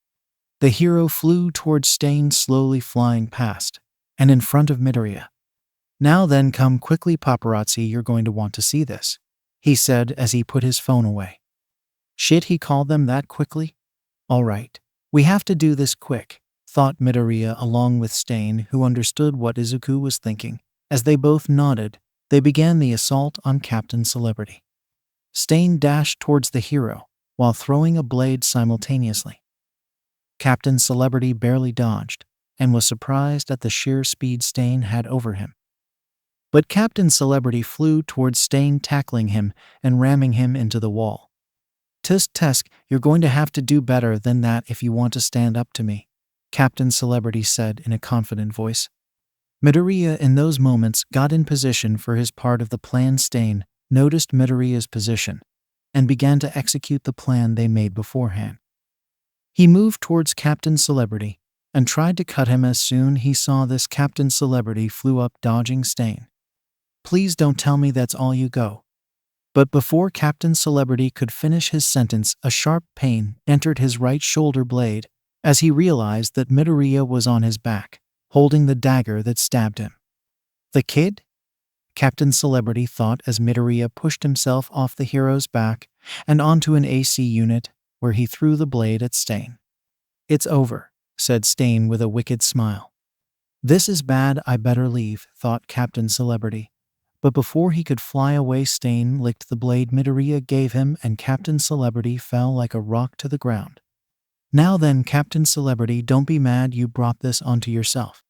The hero flew towards Stain, slowly flying past and in front of Midoriya. Now then, come quickly, paparazzi, you're going to want to see this, he said as he put his phone away. Shit, he called them that quickly? All right, we have to do this quick, thought Midoriya along with Stain, who understood what Izuku was thinking. As they both nodded, they began the assault on Captain Celebrity. Stain dashed towards the hero while throwing a blade simultaneously. Captain Celebrity barely dodged and was surprised at the sheer speed Stain had over him. But Captain Celebrity flew towards Stain, tackling him and ramming him into the wall. Tusk, you're going to have to do better than that if you want to stand up to me, Captain Celebrity said in a confident voice. Midoriya in those moments got in position for his part of the plan. Stain noticed Midoriya's position and began to execute the plan they made beforehand. He moved towards Captain Celebrity and tried to cut him. As soon as he saw this, Captain Celebrity flew up, dodging Stain. Please don't tell me that's all you go. But before Captain Celebrity could finish his sentence, a sharp pain entered his right shoulder blade as he realized that Midoriya was on his back, holding the dagger that stabbed him. The kid? Captain Celebrity thought as Midoriya pushed himself off the hero's back and onto an AC unit where he threw the blade at Stain. It's over, said Stain with a wicked smile. This is bad, I better leave, thought Captain Celebrity. But before he could fly away, Stain licked the blade Midoriya gave him and Captain Celebrity fell like a rock to the ground. Now then, Captain Celebrity, don't be mad, you brought this onto yourself.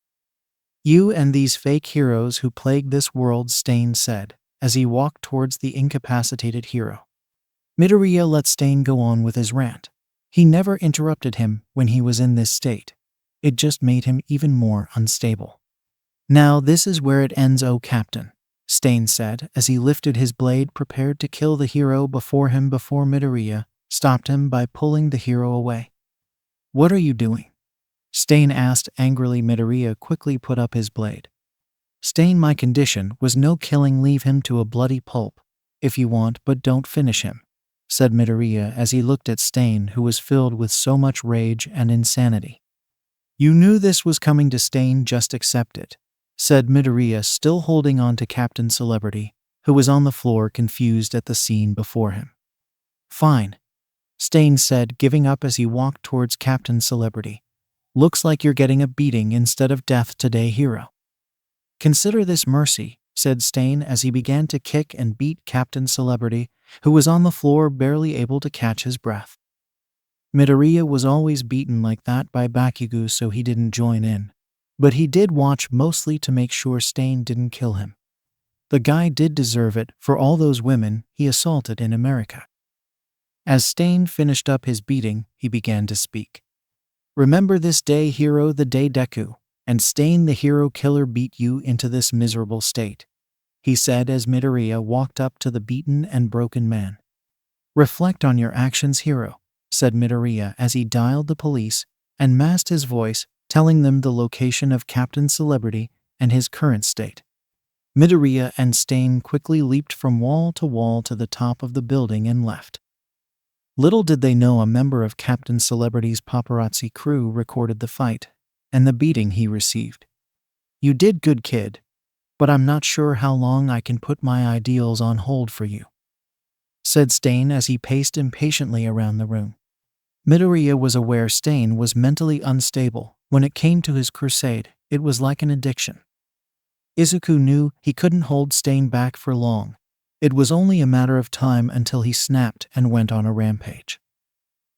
You and these fake heroes who plague this world, Stain said as he walked towards the incapacitated hero. Midoriya let Stain go on with his rant. He never interrupted him when he was in this state. It just made him even more unstable. Now this is where it ends, oh Captain, Stain said as he lifted his blade, prepared to kill the hero before him, before Midoriya stopped him by pulling the hero away. What are you doing? Stain asked angrily. Midoriya quickly put up his blade. Stain, my condition was no killing, leave him to a bloody pulp if you want, but don't finish him, said Midoriya as he looked at Stain, who was filled with so much rage and insanity. You knew this was coming to Stain, just accept it, said Midoriya, still holding on to Captain Celebrity, who was on the floor confused at the scene before him. Fine, Stain said, giving up as he walked towards Captain Celebrity. Looks like you're getting a beating instead of death today, hero. Consider this mercy, said Stain as he began to kick and beat Captain Celebrity, who was on the floor barely able to catch his breath. Midoriya was always beaten like that by Bakugo, so he didn't join in. But he did watch, mostly to make sure Stain didn't kill him. The guy did deserve it for all those women he assaulted in America. As Stain finished up his beating, he began to speak. Remember this day, hero, the day Deku and Stain the hero killer beat you into this miserable state, he said as Midoriya walked up to the beaten and broken man. Reflect on your actions, hero, said Midoriya as he dialed the police and masked his voice, telling them the location of Captain Celebrity and his current state. Midoriya and Stain quickly leaped from wall to the top of the building and left. Little did they know a member of Captain Celebrity's paparazzi crew recorded the fight and the beating he received. You did good, kid, but I'm not sure how long I can put my ideals on hold for you, said Stain as he paced impatiently around the room. Midoriya was aware Stain was mentally unstable. When it came to his crusade, it was like an addiction. Izuku knew he couldn't hold Stain back for long. It was only a matter of time until he snapped and went on a rampage.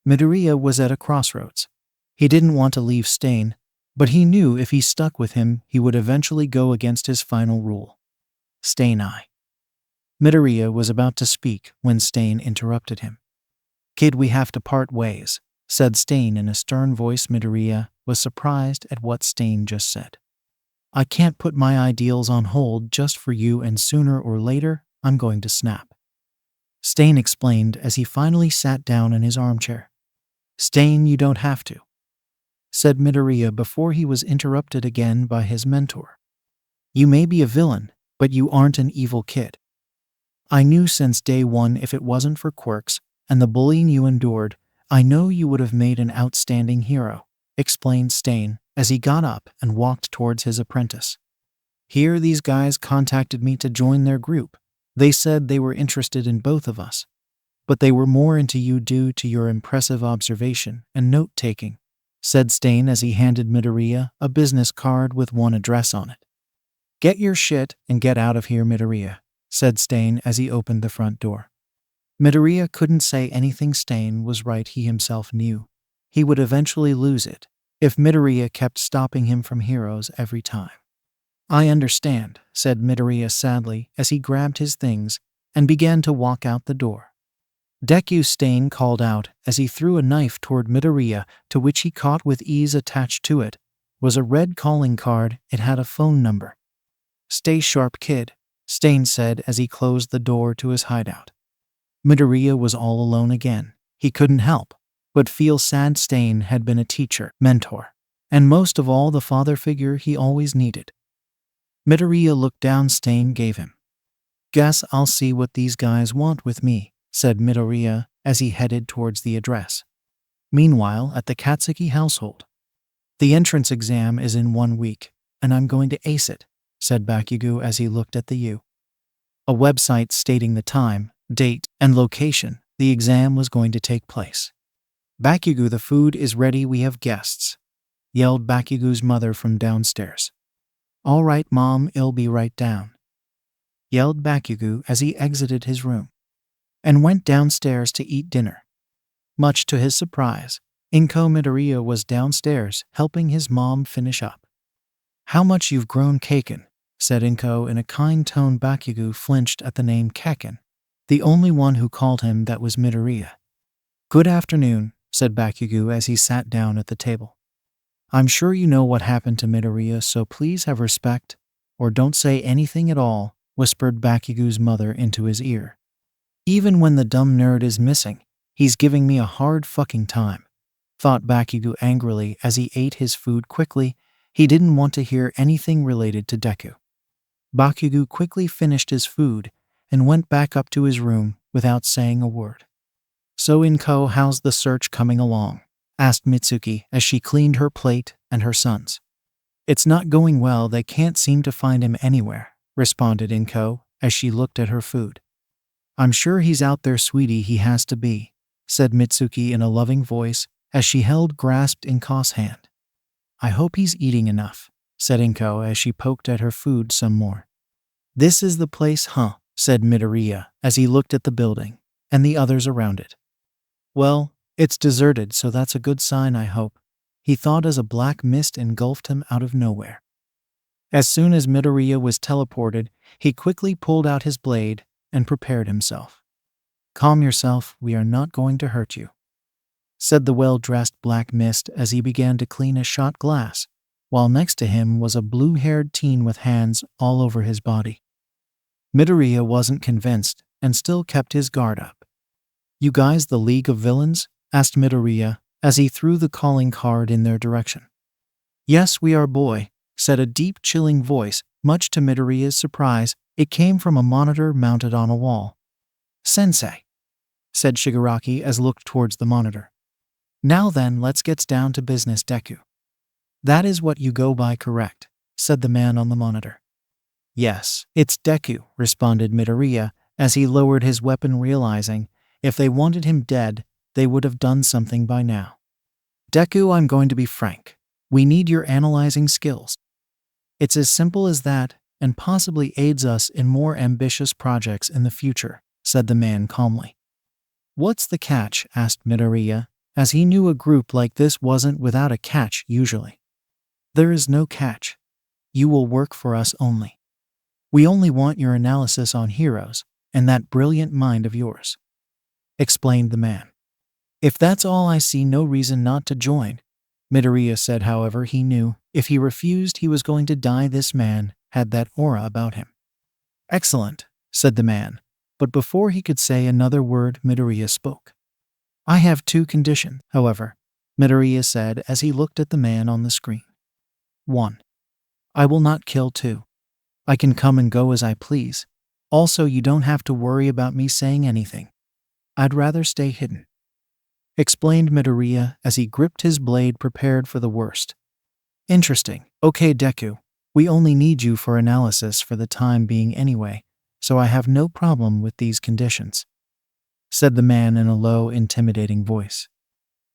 Midoriya was at a crossroads. He didn't want to leave Stain, but he knew if he stuck with him, he would eventually go against his final rule. Stain Midoriya was about to speak when Stain interrupted him. Kid, we have to part ways, said Stain in a stern voice. Midoriya was surprised at what Stain just said. I can't put my ideals on hold just for you, and sooner or later, I'm going to snap, Stain explained as he finally sat down in his armchair. Stain, you don't have to, said Midoriya before he was interrupted again by his mentor. You may be a villain, but you aren't an evil kid. I knew since day one if it wasn't for quirks and the bullying you endured, I know you would have made an outstanding hero, explained Stain as he got up and walked towards his apprentice. Here, these guys contacted me to join their group. They said they were interested in both of us, but they were more into you due to your impressive observation and note-taking, said Stain as he handed Midoriya a business card with one address on it. Get your shit and get out of here, Midoriya, said Stain as he opened the front door. Midoriya couldn't say anything. Stain was right. He himself knew he would eventually lose it if Midoriya kept stopping him from heroes every time. I understand, said Midoriya sadly as he grabbed his things and began to walk out the door. Deku, Stain called out as he threw a knife toward Midoriya, to which he caught with ease. Attached to it was a red calling card. It had a phone number. Stay sharp, kid, Stain said as he closed the door to his hideout. Midoriya was all alone again. He couldn't help but feel sad. Stain had been a teacher, mentor, and most of all the father figure he always needed. Midoriya looked down. Stain gave him. Guess I'll see what these guys want with me, said Midoriya as he headed towards the address. Meanwhile, at the Katsuki household. The entrance exam is in 1 week, and I'm going to ace it, said Bakugo as he looked at the a website stating the time, date, and location the exam was going to take place. Bakugo, the food is ready, we have guests, yelled Bakugo's mother from downstairs. All right, Mom, I'll be right down, yelled Bakugo as he exited his room and went downstairs to eat dinner. Much to his surprise, Inko Midoriya was downstairs helping his mom finish up. How much you've grown, Kaken, said Inko in a kind tone. Bakugo flinched at the name Kaken. The only one who called him that was Midoriya. Good afternoon, said Bakugo as he sat down at the table. I'm sure you know what happened to Midoriya, so please have respect, or don't say anything at all, whispered Bakugo's mother into his ear. Even when the dumb nerd is missing, he's giving me a hard fucking time, thought Bakugo angrily as he ate his food quickly. He didn't want to hear anything related to Deku. Bakugo quickly finished his food and went back up to his room without saying a word. So Inko, how's the search coming along? Asked Mitsuki as she cleaned her plate and her son's. It's not going well, they can't seem to find him anywhere, responded Inko as she looked at her food. I'm sure he's out there, sweetie, he has to be, said Mitsuki in a loving voice as she grasped Inko's hand. I hope he's eating enough, said Inko as she poked at her food some more. This is the place, huh? Said Midoriya as he looked at the building and the others around it. Well, it's deserted, so that's a good sign, I hope, he thought as a black mist engulfed him out of nowhere. As soon as Midoriya was teleported, he quickly pulled out his blade and prepared himself. "Calm yourself, we are not going to hurt you," said the well-dressed Black Mist as he began to clean a shot glass, while next to him was a blue-haired teen with hands all over his body. Midoriya wasn't convinced and still kept his guard up. "You guys the League of Villains?" asked Midoriya as he threw the calling card in their direction. "Yes, we are, boy," said a deep, chilling voice. Much to Midoriya's surprise, it came from a monitor mounted on a wall. "Sensei," said Shigaraki as looked towards the monitor. "Now then, let's get down to business, Deku." "That is what you go by, correct?" said the man on the monitor. "Yes, it's Deku," responded Midoriya as he lowered his weapon, realizing if they wanted him dead, they would have done something by now. "Deku, I'm going to be frank. We need your analyzing skills. It's as simple as that, and possibly aids us in more ambitious projects in the future," said the man calmly. "What's the catch?" asked Midoriya, as he knew a group like this wasn't without a catch usually. "There is no catch. You will work for us only. We only want your analysis on heroes and that brilliant mind of yours," explained the man. "If that's all, I see no reason not to join," Midoriya said. However, he knew if he refused he was going to die. This man had that aura about him. "Excellent," said the man, but before he could say another word, Midoriya spoke. "I have two conditions, however," Midoriya said as he looked at the man on the screen. 1. I will not kill. 2. I can come and go as I please. Also, you don't have to worry about me saying anything. I'd rather stay hidden," explained Midoriya as he gripped his blade, prepared for the worst. "Interesting. Okay, Deku, we only need you for analysis for the time being anyway, so I have no problem with these conditions," said the man in a low, intimidating voice.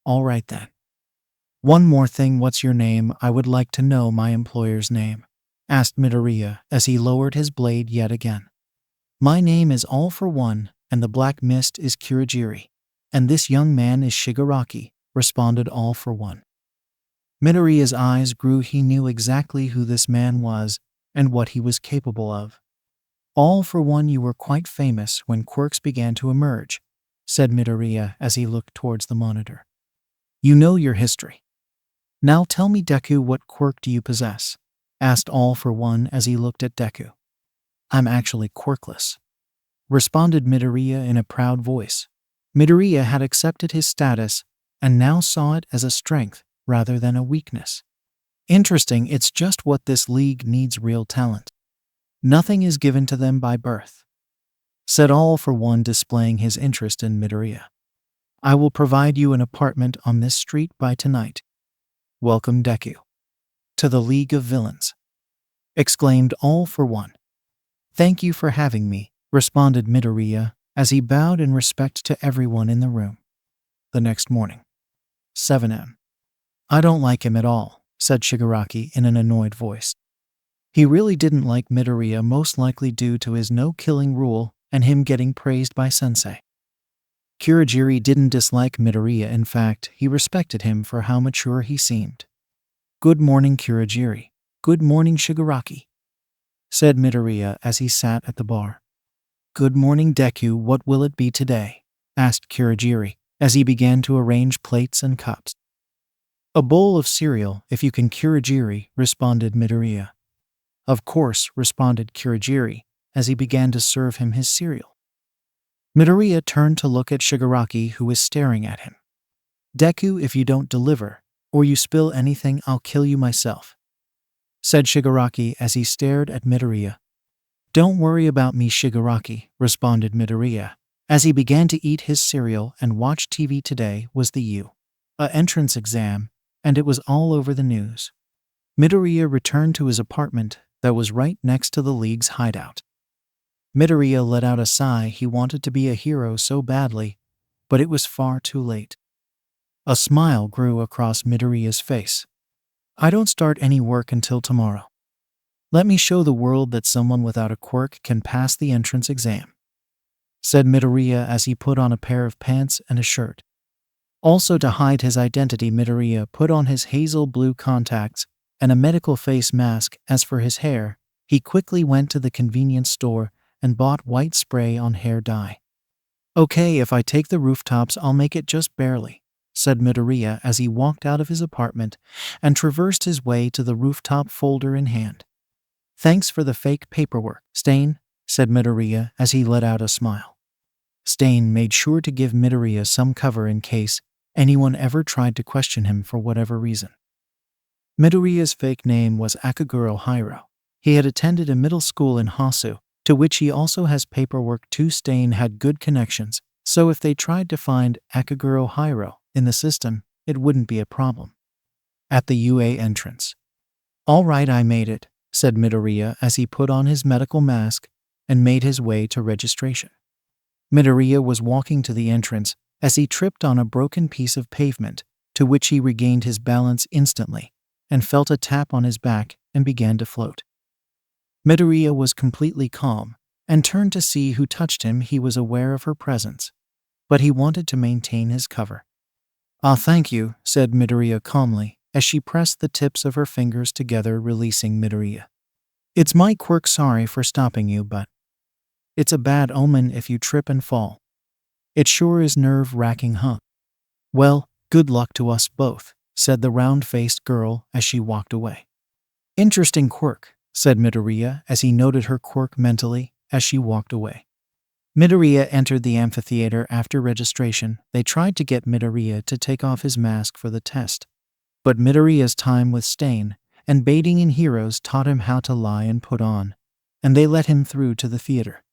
"All right then. One more thing, what's your name? I would like to know my employer's name," asked Midoriya as he lowered his blade yet again. "My name is All for One, and the Black Mist is Kurogiri, and this young man is Shigaraki," responded All for One. Midoriya's eyes grew. He knew exactly who this man was and what he was capable of. "All for One, you were quite famous when quirks began to emerge," said Midoriya as he looked towards the monitor. "You know your history. Now tell me, Deku, what quirk do you possess?" asked All for One as he looked at Deku. "I'm actually quirkless," responded Midoriya in a proud voice. Midoriya had accepted his status and now saw it as a strength rather than a weakness. "Interesting, it's just what this league needs, real talent. Nothing is given to them by birth," said All for One, displaying his interest in Midoriya. "I will provide you an apartment on this street by tonight. Welcome, Deku, to the League of Villains," exclaimed All for One. "Thank you for having me," responded Midoriya as he bowed in respect to everyone in the room. The next morning, 7 a.m. "I don't like him at all," said Shigaraki in an annoyed voice. He really didn't like Midoriya, most likely due to his no-killing rule and him getting praised by Sensei. Kurogiri didn't dislike Midoriya. In fact, he respected him for how mature he seemed. "Good morning, Kurogiri." "Good morning, Shigaraki," said Midoriya as he sat at the bar. "Good morning, Deku. What will it be today?" asked Kurogiri as he began to arrange plates and cups. "A bowl of cereal, if you can, Kurogiri," responded Midoriya. "Of course," responded Kurogiri as he began to serve him his cereal. Midoriya turned to look at Shigaraki, who was staring at him. "Deku, if you don't deliver, or you spill anything, I'll kill you myself," said Shigaraki as he stared at Midoriya. "Don't worry about me, Shigaraki," responded Midoriya as he began to eat his cereal and watch TV. Today was the U.A. entrance exam, and it was all over the news. Midoriya returned to his apartment that was right next to the League's hideout. Midoriya let out a sigh. He wanted to be a hero so badly, but it was far too late. A smile grew across Midoriya's face. "I don't start any work until tomorrow. Let me show the world that someone without a quirk can pass the entrance exam," said Midoriya as he put on a pair of pants and a shirt. Also, to hide his identity, Midoriya put on his hazel blue contacts and a medical face mask. As for his hair, he quickly went to the convenience store and bought white spray on hair dye. "Okay, if I take the rooftops, I'll make it just barely," said Midoriya as he walked out of his apartment and traversed his way to the rooftop, folder in hand. "Thanks for the fake paperwork, Stain," said Midoriya as he let out a smile. Stain made sure to give Midoriya some cover in case anyone ever tried to question him for whatever reason. Midoriya's fake name was Akaguro Hiro. He had attended a middle school in Hasu, to which he also has paperwork too. Stain had good connections, so if they tried to find Akaguro Hiro in the system, it wouldn't be a problem. At the UA entrance. "All right, I made it," said Midoriya as he put on his medical mask and made his way to registration. Midoriya was walking to the entrance as he tripped on a broken piece of pavement, to which he regained his balance instantly and felt a tap on his back and began to float. Midoriya was completely calm and turned to see who touched him. He was aware of her presence, but he wanted to maintain his cover. "Ah, thank you," said Midoriya calmly as she pressed the tips of her fingers together, releasing Midoriya. "It's my quirk, sorry for stopping you, but it's a bad omen if you trip and fall. It sure is nerve-wracking, huh?" "Well, good luck to us both," said the round-faced girl as she walked away. "Interesting quirk," said Midoriya as he noted her quirk mentally as she walked away. Midoriya entered the amphitheater after registration. They tried to get Midoriya to take off his mask for the test, but Midoriya's time with Stain and baiting in heroes taught him how to lie and put on, and they let him through to the theater.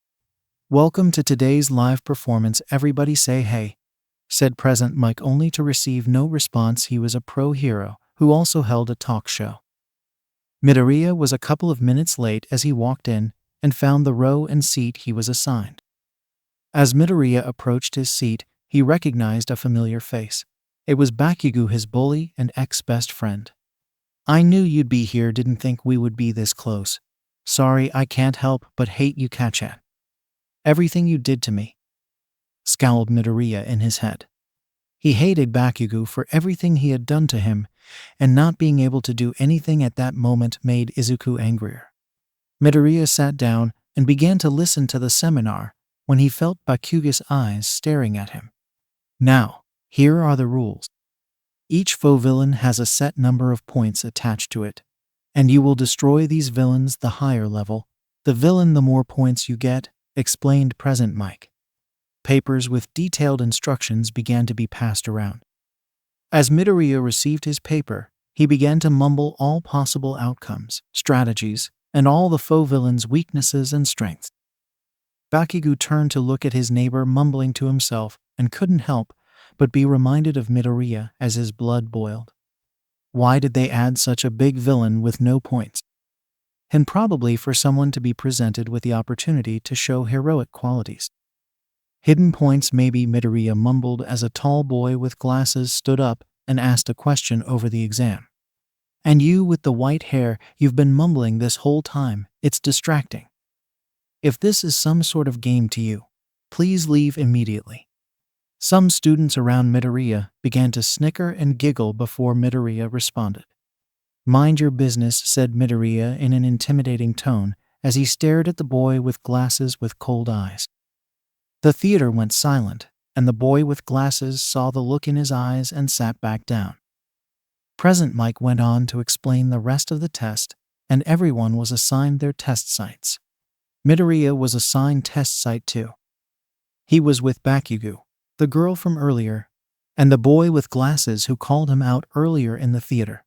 "Welcome to today's live performance. Everybody say hey," said Present Mike, only to receive no response. He was a pro hero who also held a talk show. Midoriya was a couple of minutes late as he walked in and found the row and seat he was assigned. As Midoriya approached his seat, he recognized a familiar face. It was Bakugo, his bully and ex-best friend. "I knew you'd be here, didn't think we would be this close. Sorry, I can't help but hate you, Kachan. Everything you did to me," scowled Midoriya in his head. He hated Bakugo for everything he had done to him, and not being able to do anything at that moment made Izuku angrier. Midoriya sat down and began to listen to the seminar when he felt Bakugo's eyes staring at him. "Now, here are the rules. Each foe villain has a set number of points attached to it, and you will destroy these villains the higher level the villain the more points you get," explained Present Mike. Papers with detailed instructions began to be passed around. As Midoriya received his paper, he began to mumble all possible outcomes, strategies, and all the foe villains' weaknesses and strengths. Bakugo turned to look at his neighbor, mumbling to himself, and couldn't help but be reminded of Midoriya as his blood boiled. Why did they add such a big villain with no points? And probably for someone to be presented with the opportunity to show heroic qualities. Hidden points, maybe, Midoriya mumbled as a tall boy with glasses stood up and asked a question over the exam. "And you with the white hair, you've been mumbling this whole time. It's distracting. If this is some sort of game to you, please leave immediately." Some students around Midoriya began to snicker and giggle before Midoriya responded. "Mind your business," said Midoriya in an intimidating tone as he stared at the boy with glasses with cold eyes. The theater went silent, and the boy with glasses saw the look in his eyes and sat back down. Present Mike went on to explain the rest of the test, and everyone was assigned their test sites. Midoriya was assigned test site 2. He was with Bakugo, the girl from earlier, and the boy with glasses who called him out earlier in the theater.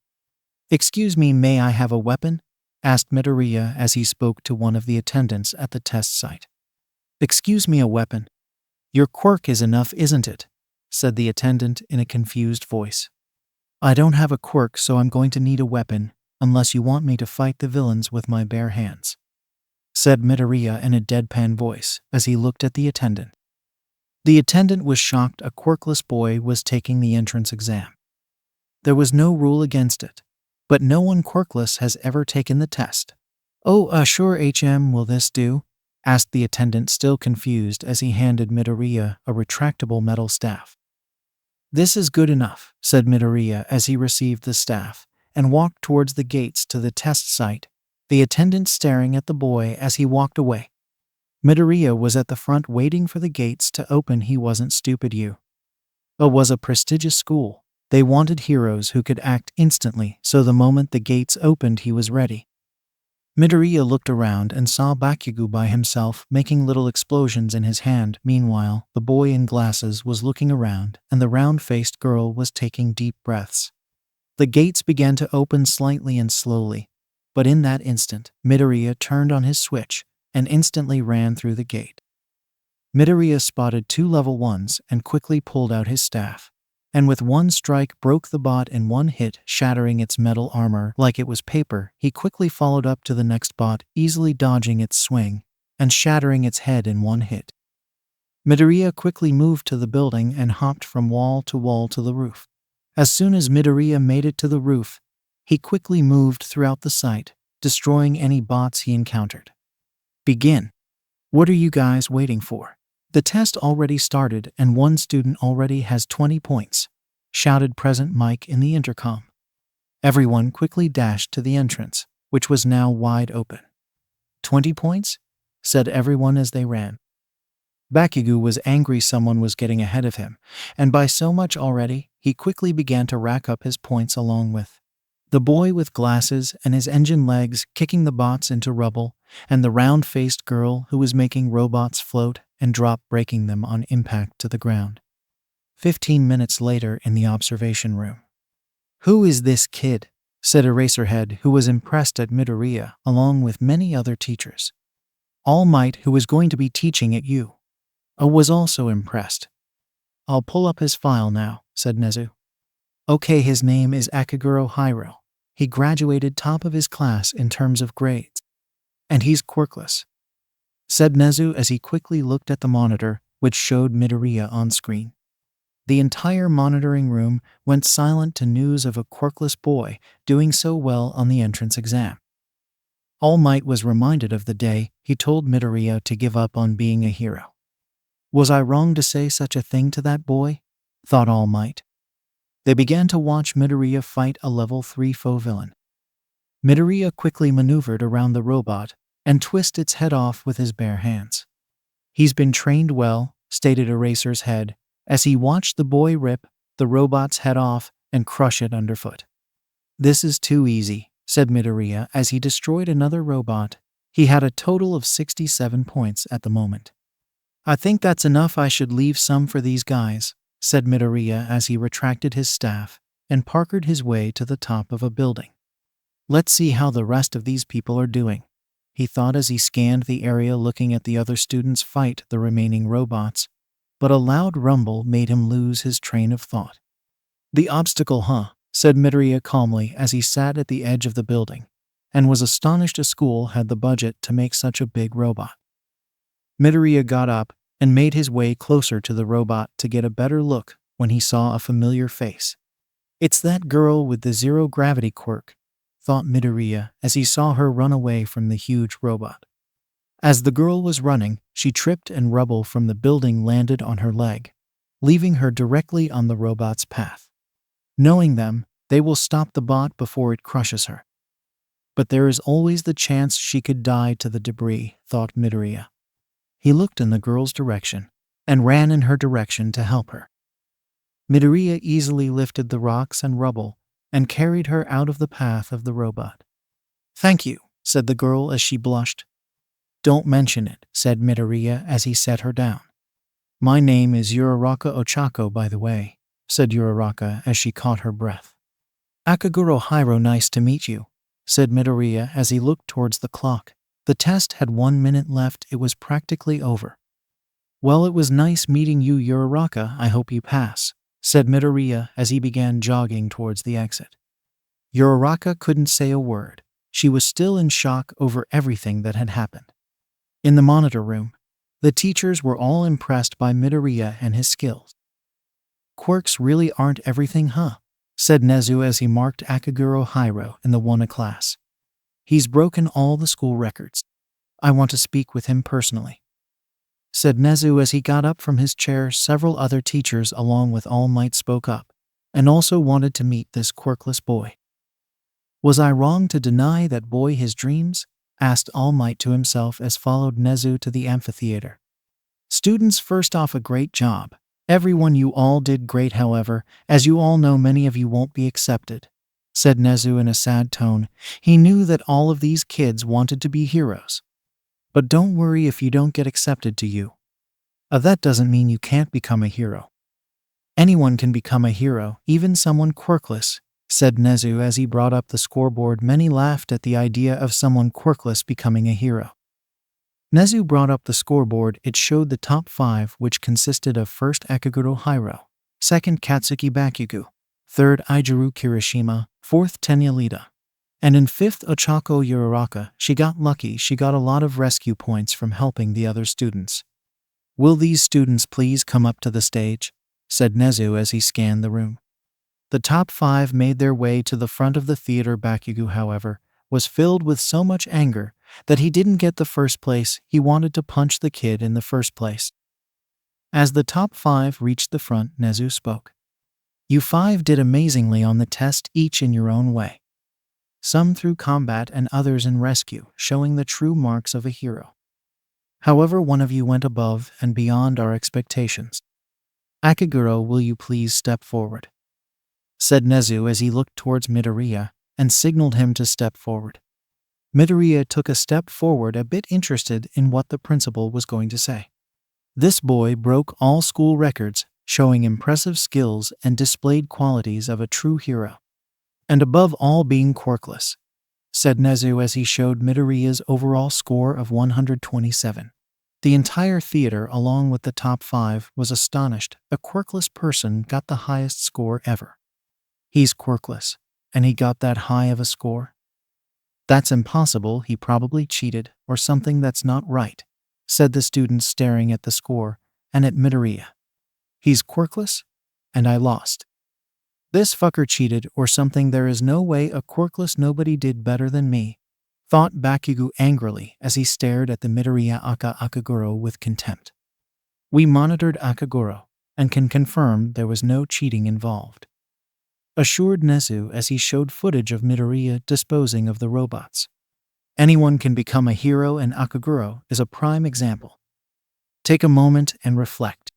"Excuse me, may I have a weapon?" asked Midoriya as he spoke to one of the attendants at the test site. "Excuse me, a weapon? Your quirk is enough, isn't it?" said the attendant in a confused voice. "I don't have a quirk, so I'm going to need a weapon, unless you want me to fight the villains with my bare hands," said Midoriya in a deadpan voice as he looked at the attendant. The attendant was shocked. A quirkless boy was taking the entrance exam. There was no rule against it, but no one quirkless has ever taken the test. "Oh, sure, HM, will this do?" asked the attendant, still confused, as he handed Midoriya a retractable metal staff. "This is good enough," said Midoriya as he received the staff and walked towards the gates to the test site, the attendant staring at the boy as he walked away. Midoriya was at the front waiting for the gates to open. He wasn't stupid. It was a prestigious school. They wanted heroes who could act instantly, so the moment the gates opened he was ready. Midoriya looked around and saw Bakugo by himself making little explosions in his hand. Meanwhile, the boy in glasses was looking around and the round-faced girl was taking deep breaths. The gates began to open slightly and slowly, but in that instant, Midoriya turned on his switch and instantly ran through the gate. Midoriya spotted 2 level 1s and quickly pulled out his staff, and with one strike broke the bot in one hit, shattering its metal armor like it was paper. He quickly followed up to the next bot, easily dodging its swing and shattering its head in one hit. Midoriya quickly moved to the building and hopped from wall to the roof. As soon as Midoriya made it to the roof, he quickly moved throughout the site, destroying any bots he encountered. Begin. What are you guys waiting for? The test already started and one student already has 20 points, shouted Present Mike in the intercom. Everyone quickly dashed to the entrance, which was now wide open. 20 points? Said everyone as they ran. Bakugo was angry someone was getting ahead of him, and by so much already, he quickly began to rack up his points along with the boy with glasses and his engine legs kicking the bots into rubble, and the round-faced girl who was making robots float and drop, breaking them on impact to the ground. 15 minutes later in the observation room. Who is this kid? Said Eraserhead, who was impressed at Midoriya along with many other teachers. All Might, who was going to be teaching at U, was also impressed. I'll pull up his file now, said Nezu. Okay, his name is Akaguro Hiro. He graduated top of his class in terms of grades. And he's quirkless, said Nezu as he quickly looked at the monitor, which showed Midoriya on screen. The entire monitoring room went silent to news of a quirkless boy doing so well on the entrance exam. All Might was reminded of the day he told Midoriya to give up on being a hero. Was I wrong to say such a thing to that boy? Thought All Might. They began to watch Midoriya fight a level 3 foe villain. Midoriya quickly maneuvered around the robot and twisted its head off with his bare hands. He's been trained well, stated Eraser's head, as he watched the boy rip the robot's head off and crush it underfoot. This is too easy, said Midoriya as he destroyed another robot. He had a total of 67 points at the moment. I think that's enough. I should leave some for these guys, said Midoriya as he retracted his staff and parked his way to the top of a building. Let's see how the rest of these people are doing, he thought as he scanned the area looking at the other students fight the remaining robots, but a loud rumble made him lose his train of thought. The obstacle, huh? Said Midoriya calmly as he sat at the edge of the building and was astonished a school had the budget to make such a big robot. Midoriya got up and made his way closer to the robot to get a better look when he saw a familiar face. It's that girl with the zero-gravity quirk, thought Midoriya as he saw her run away from the huge robot. As the girl was running, she tripped and rubble from the building landed on her leg, leaving her directly on the robot's path. Knowing them, they will stop the bot before it crushes her. But there is always the chance she could die to the debris, thought Midoriya. He looked in the girl's direction and ran in her direction to help her. Midoriya easily lifted the rocks and rubble and carried her out of the path of the robot. Thank you, said the girl as she blushed. Don't mention it, said Midoriya as he set her down. My name is Uraraka Ochako, by the way, said Uraraka as she caught her breath. Akaguro Hiro, nice to meet you, said Midoriya as he looked towards the clock. The test had 1 minute left. It was practically over. Well, it was nice meeting you, Uraraka. I hope you pass, said Midoriya as he began jogging towards the exit. Uraraka couldn't say a word. She was still in shock over everything that had happened. In the monitor room, the teachers were all impressed by Midoriya and his skills. Quirks really aren't everything, huh? Said Nezu as he marked Akaguro Hiro in the Wana class. He's broken all the school records. I want to speak with him personally, said Nezu as he got up from his chair. Several other teachers along with All Might spoke up and also wanted to meet this quirkless boy. Was I wrong to deny that boy his dreams? Asked All Might to himself as followed Nezu to the amphitheater. Students, first off, a great job. Everyone, you all did great. However, as you all know, many of you won't be accepted, said Nezu in a sad tone. He knew that all of these kids wanted to be heroes. But don't worry if you don't get accepted to you. That doesn't mean you can't become a hero. Anyone can become a hero, even someone quirkless, said Nezu as he brought up the scoreboard. Many laughed at the idea of someone quirkless becoming a hero. Nezu brought up the scoreboard. It showed the top 5, which consisted of first Akaguro Hiro, second Katsuki Bakugo, third Ijiru Kirishima, fourth Tenya Lida, and in fifth Ochako Uraraka. She got lucky. She got a lot of rescue points from helping the other students. Will these students please come up to the stage? Said Nezu as he scanned the room. The top 5 made their way to the front of the theater. Bakugo, however, was filled with so much anger that he didn't get the first place. He wanted to punch the kid in the first place. As the top 5 reached the front, Nezu spoke. You 5 did amazingly on the test, each in your own way. Some through combat and others in rescue, showing the true marks of a hero. However, one of you went above and beyond our expectations. Akaguro, will you please step forward? Said Nezu as he looked towards Midoriya and signaled him to step forward. Midoriya took a step forward, a bit interested in what the principal was going to say. This boy broke all school records, showing impressive skills and displayed qualities of a true hero. And above all, being quirkless, said Nezu as he showed Midoriya's overall score of 127. The entire theater, along with the top 5, was astonished. A quirkless person got the highest score ever. He's quirkless, and he got that high of a score? That's impossible. He probably cheated or something. That's not right, said the students, staring at the score and at Midoriya. He's quirkless, and I lost. This fucker cheated or something. There is no way a quirkless nobody did better than me, thought Bakugo angrily as he stared at the Midoriya Akaguro with contempt. We monitored Akaguro and can confirm there was no cheating involved, assured Nezu as he showed footage of Midoriya disposing of the robots. Anyone can become a hero, and Akaguro is a prime example. Take a moment and reflect.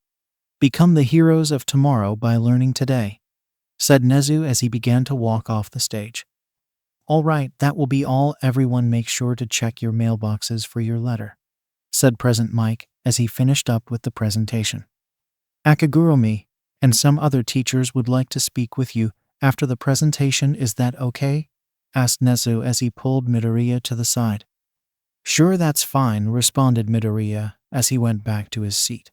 Become the heroes of tomorrow by learning today, said Nezu as he began to walk off the stage. All right, that will be all. Everyone, make sure to check your mailboxes for your letter, said President Mike as he finished up with the presentation. Akaguro, me and some other teachers would like to speak with you after the presentation. Is that okay? Asked Nezu as he pulled Midoriya to the side. Sure, that's fine, responded Midoriya as he went back to his seat.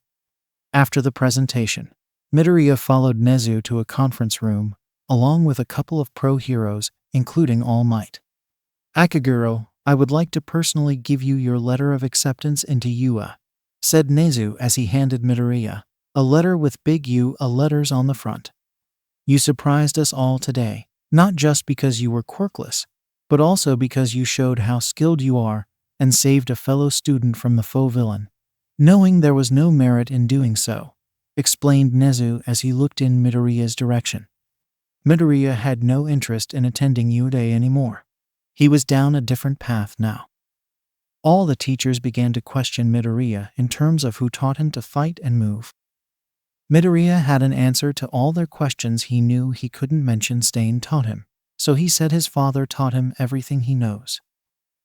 After the presentation, Midoriya followed Nezu to a conference room, along with a couple of pro heroes, including All Might. Akaguro, I would like to personally give you your letter of acceptance into UA, said Nezu as he handed Midoriya a letter with big U letters on the front. You surprised us all today, not just because you were quirkless, but also because you showed how skilled you are and saved a fellow student from the faux villain, knowing there was no merit in doing so, explained Nezu as he looked in Midoriya's direction. Midoriya had no interest in attending UA anymore. He was down a different path now. All the teachers began to question Midoriya in terms of who taught him to fight and move. Midoriya had an answer to all their questions. He knew he couldn't mention Stain taught him, so he said his father taught him everything he knows.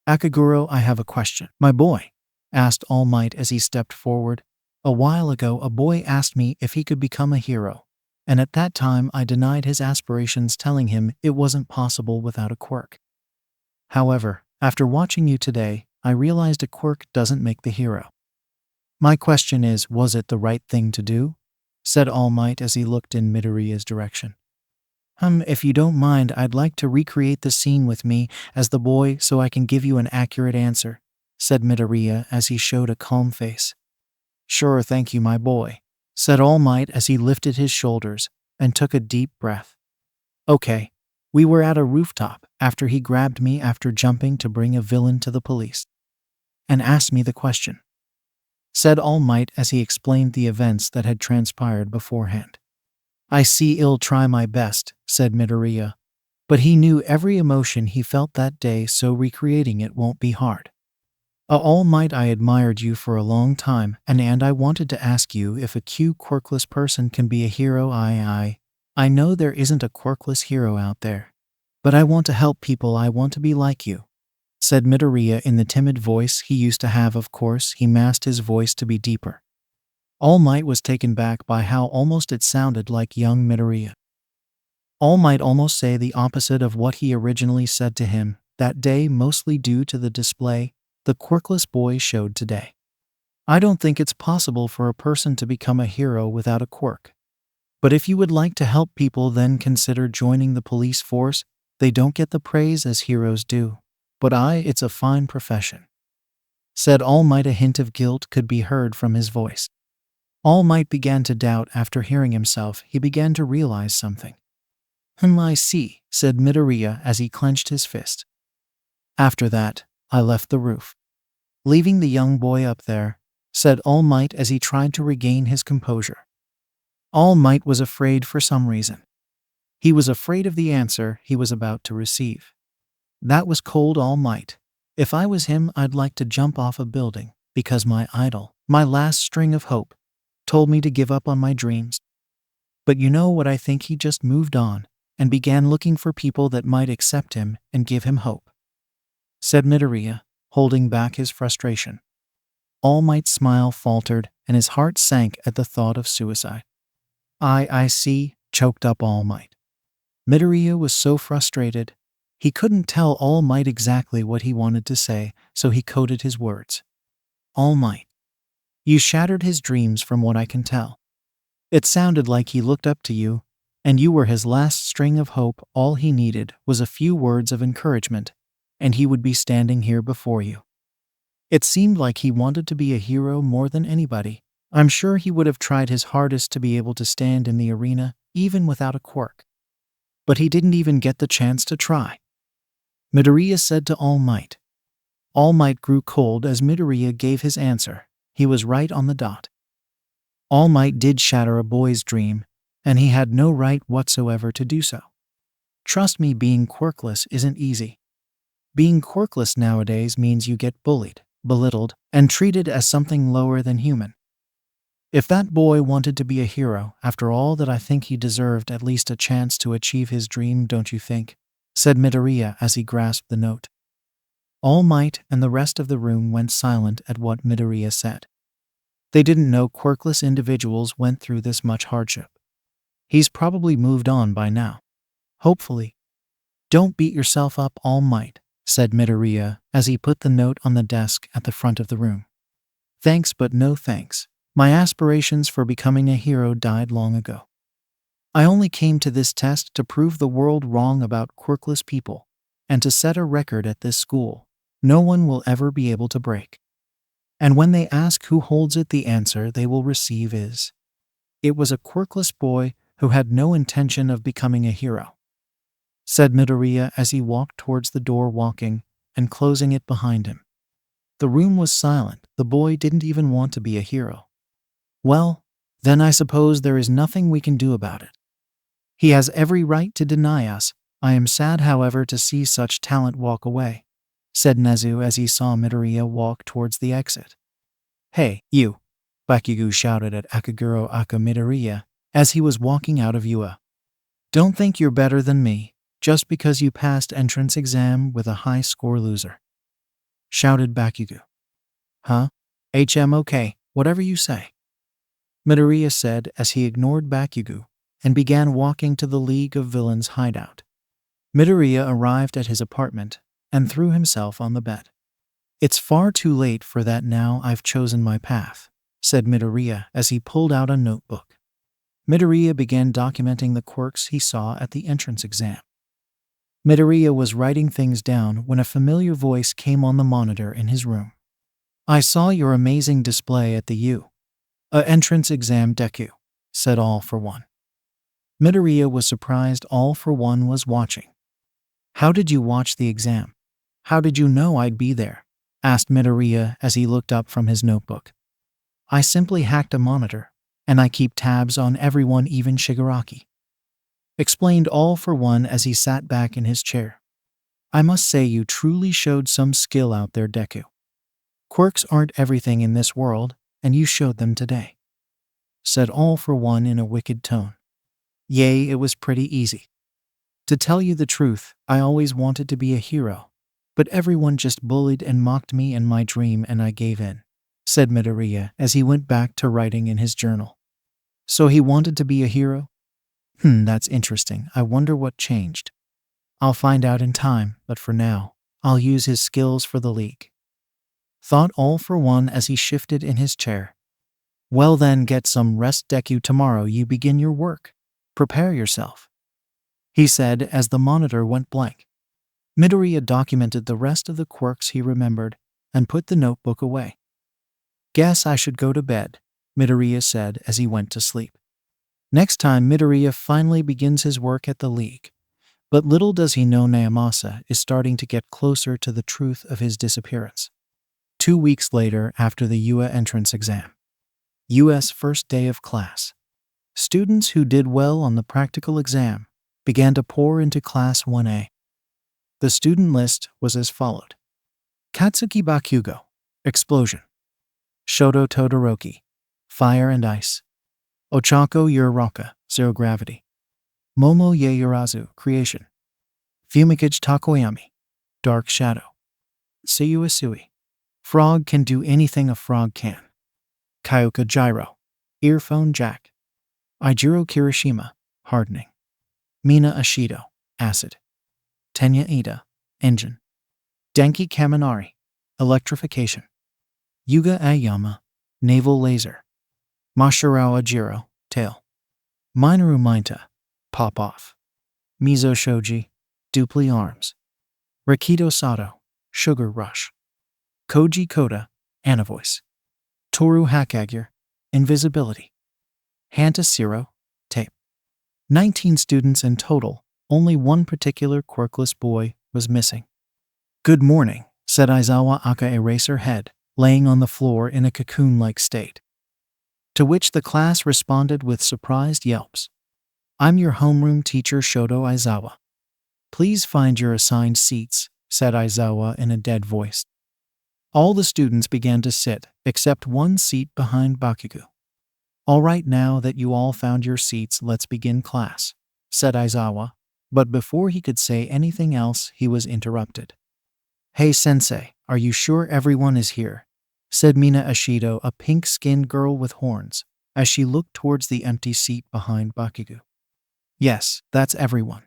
Akaguro, I have a question. My boy, asked All Might as he stepped forward. A while ago, a boy asked me if he could become a hero, and at that time I denied his aspirations, telling him it wasn't possible without a quirk. However, after watching you today, I realized a quirk doesn't make the hero. My question is, was it the right thing to do? Said All Might as he looked in Midoriya's direction. If you don't mind, I'd like to recreate the scene with me as the boy so I can give you an accurate answer, said Midoriya as he showed a calm face. Sure, thank you, my boy, said All Might as he lifted his shoulders and took a deep breath. Okay, we were at a rooftop after he grabbed me after jumping to bring a villain to the police and asked me the question, said All Might as he explained the events that had transpired beforehand. I see, I'll try my best, said Midoriya. But he knew every emotion he felt that day, so recreating it won't be hard. All Might, I admired you for a long time, and I wanted to ask you if a quirkless person can be a hero. I know there isn't a quirkless hero out there, but I want to help people. I want to be like you, said Midoriya in the timid voice he used to have. Of course, he masked his voice to be deeper. All Might was taken back by how almost it sounded like young Midoriya. All Might almost say the opposite of what he originally said to him that day, mostly due to the display the quirkless boy showed today. I don't think it's possible for a person to become a hero without a quirk. But if you would like to help people, then consider joining the police force. They don't get the praise as heroes do. But it's a fine profession, said All Might. A hint of guilt could be heard from his voice. All Might began to doubt after hearing himself. He began to realize something. I see, said Midoriya as he clenched his fist. After that, I left the roof, leaving the young boy up there, said All Might as he tried to regain his composure. All Might was afraid for some reason. He was afraid of the answer he was about to receive. That was cold, All Might. If I was him, I'd like to jump off a building, because my idol, my last string of hope, told me to give up on my dreams. But you know what, I think he just moved on and began looking for people that might accept him and give him hope, said Midoriya, holding back his frustration. All Might's smile faltered and his heart sank at the thought of suicide. I see, choked up All Might. Midoriya was so frustrated. He couldn't tell All Might exactly what he wanted to say, so he coded his words. All Might, you shattered his dreams from what I can tell. It sounded like he looked up to you, and you were his last string of hope. All he needed was a few words of encouragement, and he would be standing here before you. It seemed like he wanted to be a hero more than anybody. I'm sure he would have tried his hardest to be able to stand in the arena, even without a quirk. But he didn't even get the chance to try, Midoriya said to All Might. All Might grew cold as Midoriya gave his answer. He was right on the dot. All Might did shatter a boy's dream, and he had no right whatsoever to do so. Trust me, being quirkless isn't easy. Being quirkless nowadays means you get bullied, belittled, and treated as something lower than human. If that boy wanted to be a hero, after all that, I think he deserved at least a chance to achieve his dream, don't you think? Said Midoriya as he grasped the note. All Might and the rest of the room went silent at what Midoriya said. They didn't know quirkless individuals went through this much hardship. He's probably moved on by now. Hopefully. Don't beat yourself up, All Might, said Midoriya as he put the note on the desk at the front of the room. Thanks, but no thanks. My aspirations for becoming a hero died long ago. I only came to this test to prove the world wrong about quirkless people, and to set a record at this school no one will ever be able to break. And when they ask who holds it, the answer they will receive is, it was a quirkless boy who had no intention of becoming a hero, said Midoriya as he walked towards the door, walking and closing it behind him. The room was silent. The boy didn't even want to be a hero. Well, then I suppose there is nothing we can do about it. He has every right to deny us. I am sad, however, to see such talent walk away, said Nezu as he saw Midoriya walk towards the exit. Hey, you! Bakugo shouted at Akaguro Midoriya as he was walking out of UA. Don't think you're better than me, just because you passed entrance exam with a high score, loser, shouted Bakugo. Huh? Okay, whatever you say, Midoriya said as he ignored Bakugo and began walking to the League of Villains hideout. Midoriya arrived at his apartment and threw himself on the bed. It's far too late for that now. I've chosen my path, said Midoriya as he pulled out a notebook. Midoriya began documenting the quirks he saw at the entrance exam. Midoriya was writing things down when a familiar voice came on the monitor in his room. I saw your amazing display at the entrance exam, Deku, said All for One. Midoriya was surprised All for One was watching. How did you watch the exam? How did you know I'd be there? Asked Midoriya as he looked up from his notebook. I simply hacked a monitor, and I keep tabs on everyone, even Shigaraki, explained All for One as he sat back in his chair. I must say you truly showed some skill out there, Deku. Quirks aren't everything in this world, and you showed them today, said All for One in a wicked tone. Yay, it was pretty easy. To tell you the truth, I always wanted to be a hero, but everyone just bullied and mocked me in my dream and I gave in, said Midoriya as he went back to writing in his journal. So he wanted to be a hero? That's interesting. I wonder what changed. I'll find out in time, but for now, I'll use his skills for the league, thought All for One as he shifted in his chair. Well then, get some rest, Deku. Tomorrow you begin your work. Prepare yourself, he said as the monitor went blank. Midoriya documented the rest of the quirks he remembered and put the notebook away. Guess I should go to bed, Midoriya said as he went to sleep. Next time, Midoriya finally begins his work at the league. But little does he know Naomasa is starting to get closer to the truth of his disappearance. 2 weeks later, after the UA entrance exam. UA's first day of class. Students who did well on the practical exam began to pour into Class 1A. The student list was as followed. Katsuki Bakugo, Explosion. Shoto Todoroki, Fire and Ice. Ochako Uraraka, Zero Gravity. Momo Yaoyorozu, Creation. Fumikage Takoyami, Dark Shadow. Seiyu Isui, Frog can do anything a frog can. Kyoka Gyro, Earphone Jack. Ijiro Kirishima, Hardening. Mina Ashido, Acid. Tenya Ida, Engine. Denki Kaminari, Electrification. Yuga Aoyama, Naval Laser. Masharao Ajiro, Tail. Minoru Mainta, Pop Off. Mizo Shoji, Dupli Arms. Rakido Sato, Sugar Rush. Koji Koda, Anavoice. Toru Hakagure, Invisibility. Hanta Siro, Tape. 19 students in total, only one particular quirkless boy was missing. Good morning, said Aizawa Aka Eraserhead, laying on the floor in a cocoon-like state. To which the class responded with surprised yelps. I'm your homeroom teacher Shoto Aizawa. Please find your assigned seats, said Aizawa in a dead voice. All the students began to sit, except one seat behind Bakugo. All right, now that you all found your seats, let's begin class, said Aizawa, but before he could say anything else, he was interrupted. Hey sensei, are you sure everyone is here? Said Mina Ashido, a pink-skinned girl with horns, as she looked towards the empty seat behind Bakugo. Yes, that's everyone.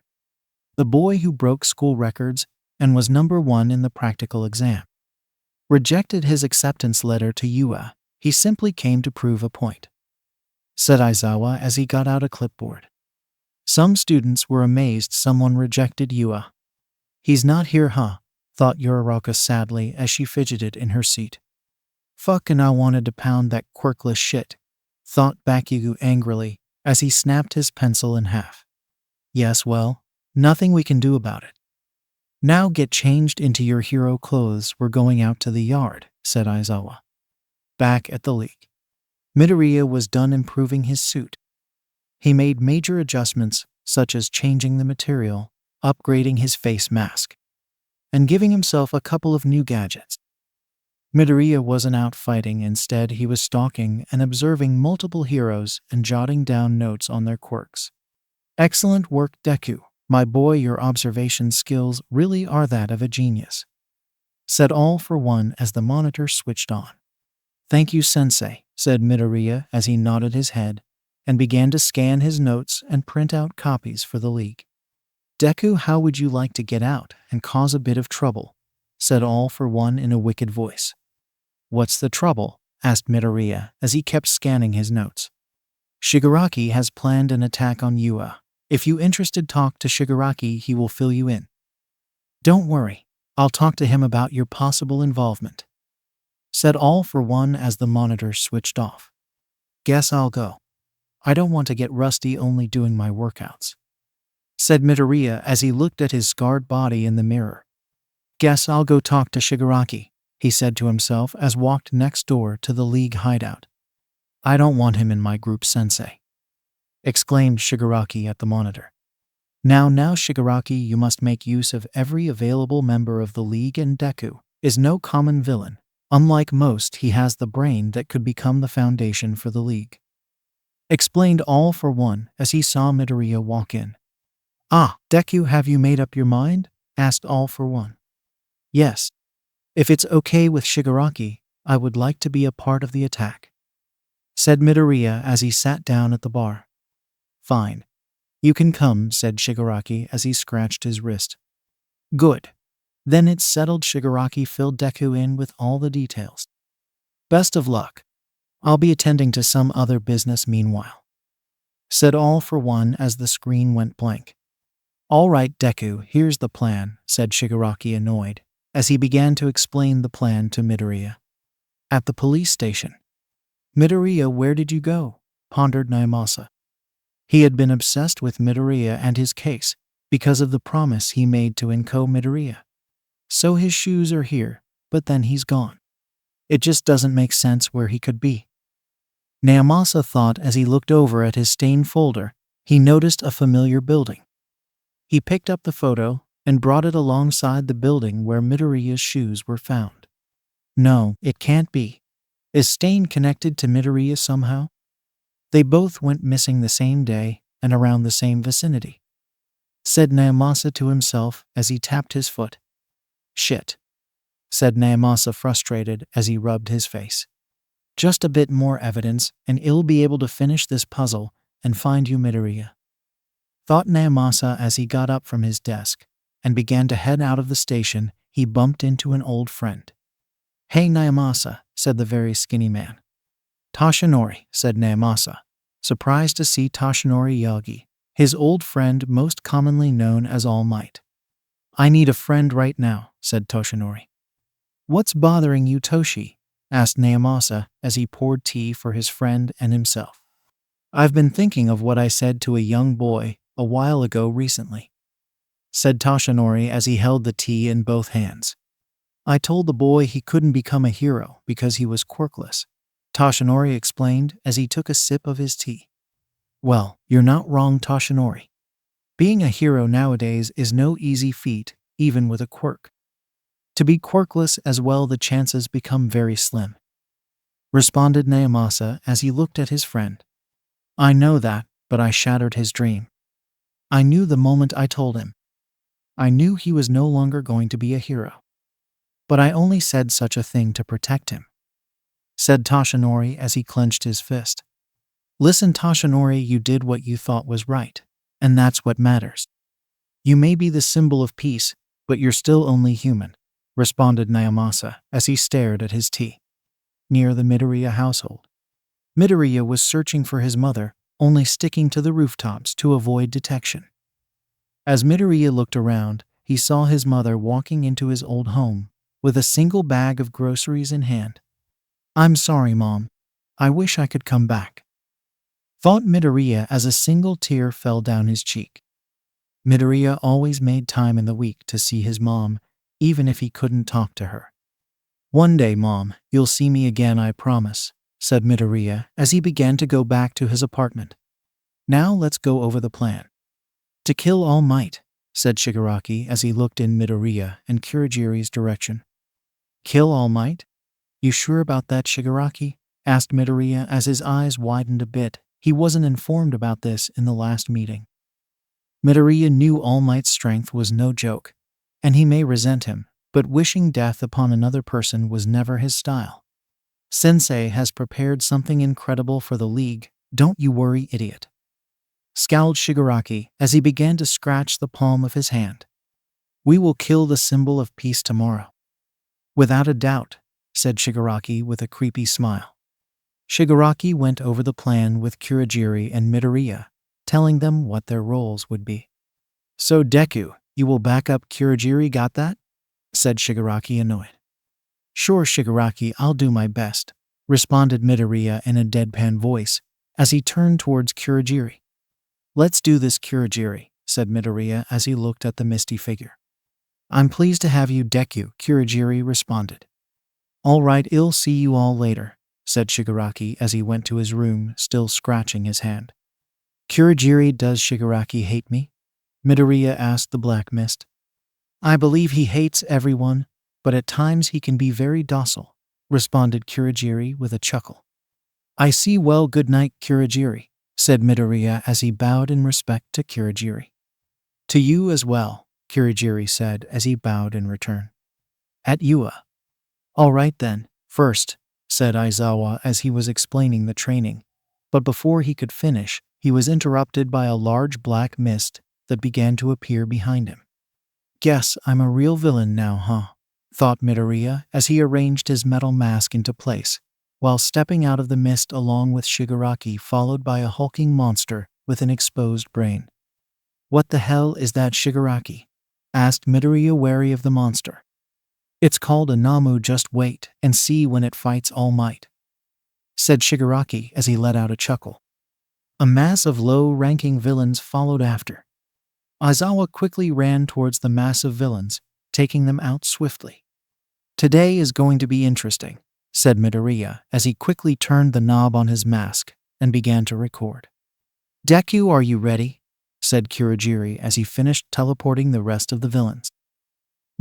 The boy who broke school records and was number 1 in the practical exam rejected his acceptance letter to UA. He simply came to prove a point, said Aizawa as he got out a clipboard. Some students were amazed someone rejected UA. He's not here, huh? Thought Uraraka sadly as she fidgeted in her seat. Fuck, and I wanted to pound that quirkless shit, thought Bakugo angrily as he snapped his pencil in half. Yes, well, nothing we can do about it. Now get changed into your hero clothes, we're going out to the yard, said Aizawa. Back at the league. Midoriya was done improving his suit. He made major adjustments, such as changing the material, upgrading his face mask, and giving himself a couple of new gadgets. Midoriya wasn't out fighting, instead he was stalking and observing multiple heroes and jotting down notes on their quirks. Excellent work, Deku. My boy, your observation skills really are that of a genius, said All for One as the monitor switched on. Thank you, sensei, said Midoriya as he nodded his head and began to scan his notes and print out copies for the league. Deku, how would you like to get out and cause a bit of trouble? Said All for One in a wicked voice. What's the trouble? Asked Midoriya as he kept scanning his notes. Shigaraki has planned an attack on UA. If you interested, talk to Shigaraki, he will fill you in. Don't worry, I'll talk to him about your possible involvement, said All for One as the monitor switched off. Guess I'll go. I don't want to get rusty only doing my workouts, said Midoriya as he looked at his scarred body in the mirror. Guess I'll go talk to Shigaraki, he said to himself as walked next door to the league hideout. I don't want him in my group, sensei, exclaimed Shigaraki at the monitor. Now, Shigaraki, you must make use of every available member of the League, and Deku is no common villain. Unlike most, he has the brain that could become the foundation for the League. Explained All for One as he saw Midoriya walk in. Ah, Deku, have you made up your mind? Asked All for One. Yes. If it's okay with Shigaraki, I would like to be a part of the attack, said Midoriya as he sat down at the bar. Fine. You can come, said Shigaraki as he scratched his wrist. Good. Then it's settled. Shigaraki filled Deku in with all the details. Best of luck. I'll be attending to some other business meanwhile, said All for One as the screen went blank. All right, Deku, here's the plan, said Shigaraki, annoyed, as he began to explain the plan to Midoriya. At the police station. Midoriya, where did you go? Pondered Naomasa. He had been obsessed with Midoriya and his case because of the promise he made to Inko Midoriya. So his shoes are here, but then he's gone. It just doesn't make sense where he could be. Naomasa thought as he looked over at his stained folder. He noticed a familiar building. He picked up the photo and brought it alongside the building where Midoriya's shoes were found. No, it can't be. Is Stain connected to Midoriya somehow? They both went missing the same day and around the same vicinity, said Naomasa to himself as he tapped his foot. Shit, said Naomasa, frustrated as he rubbed his face. Just a bit more evidence and he'll be able to finish this puzzle and find you, Midoriya, thought Naomasa as he got up from his desk and began to head out of the station. He bumped into an old friend. Hey Naomasa, said the very skinny man. Toshinori, said Naomasa, surprised to see Toshinori Yagi, his old friend most commonly known as All Might. I need a friend right now, said Toshinori. What's bothering you, Toshi? Asked Naomasa as he poured tea for his friend and himself. I've been thinking of what I said to a young boy a while ago recently, said Toshinori as he held the tea in both hands. I told the boy he couldn't become a hero because he was quirkless, Toshinori explained as he took a sip of his tea. Well, you're not wrong, Toshinori. Being a hero nowadays is no easy feat, even with a quirk. To be quirkless as well, the chances become very slim, responded Naomasa as he looked at his friend. I know that, but I shattered his dream. I knew the moment I told him. I knew he was no longer going to be a hero. But I only said such a thing to protect him, said Toshinori as he clenched his fist. Listen, Toshinori, you did what you thought was right, and that's what matters. You may be the symbol of peace, but you're still only human, responded Naomasa as he stared at his tea. Near the Midoriya household. Midoriya was searching for his mother, only sticking to the rooftops to avoid detection. As Midoriya looked around, he saw his mother walking into his old home with a single bag of groceries in hand. I'm sorry, Mom. I wish I could come back, thought Midoriya as a single tear fell down his cheek. Midoriya always made time in the week to see his mom, even if he couldn't talk to her. One day, Mom, you'll see me again, I promise, said Midoriya as he began to go back to his apartment. Now let's go over the plan. To kill All Might, said Shigaraki as he looked in Midoriya and Kurogiri's direction. Kill All Might? You sure about that, Shigaraki? Asked Midoriya as his eyes widened a bit. He wasn't informed about this in the last meeting. Midoriya knew All Might's strength was no joke, and he may resent him, but wishing death upon another person was never his style. Sensei has prepared something incredible for the League, don't you worry, idiot, scowled Shigaraki as he began to scratch the palm of his hand. We will kill the symbol of peace tomorrow. Without a doubt, said Shigaraki with a creepy smile. Shigaraki went over the plan with Kurogiri and Midoriya, telling them what their roles would be. So Deku, you will back up Kurogiri, got that? Said Shigaraki, annoyed. Sure, Shigaraki, I'll do my best, responded Midoriya in a deadpan voice as he turned towards Kurogiri. Let's do this, Kurogiri, said Midoriya as he looked at the misty figure. I'm pleased to have you, Deku, Kurogiri responded. All right, I'll see you all later, said Shigaraki as he went to his room, still scratching his hand. Kurogiri, does Shigaraki hate me? Midoriya asked the Black Mist. I believe he hates everyone, but at times he can be very docile, responded Kurogiri with a chuckle. I see well, good night, Kurogiri, said Midoriya as he bowed in respect to Kurogiri. To you as well, Kurogiri said as he bowed in return. At Yua. All right then, first, said Aizawa as he was explaining the training, but before he could finish, he was interrupted by a large black mist that began to appear behind him. Guess I'm a real villain now, huh? Thought Midoriya as he arranged his metal mask into place, while stepping out of the mist along with Shigaraki, followed by a hulking monster with an exposed brain. What the hell is that, Shigaraki? Asked Midoriya, wary of the monster. It's called a Namu, just wait and see when it fights All Might, said Shigaraki as he let out a chuckle. A mass of low-ranking villains followed after. Aizawa quickly ran towards the mass of villains, taking them out swiftly. Today is going to be interesting, said Midoriya as he quickly turned the knob on his mask and began to record. Deku, are you ready? Said Kurogiri as he finished teleporting the rest of the villains.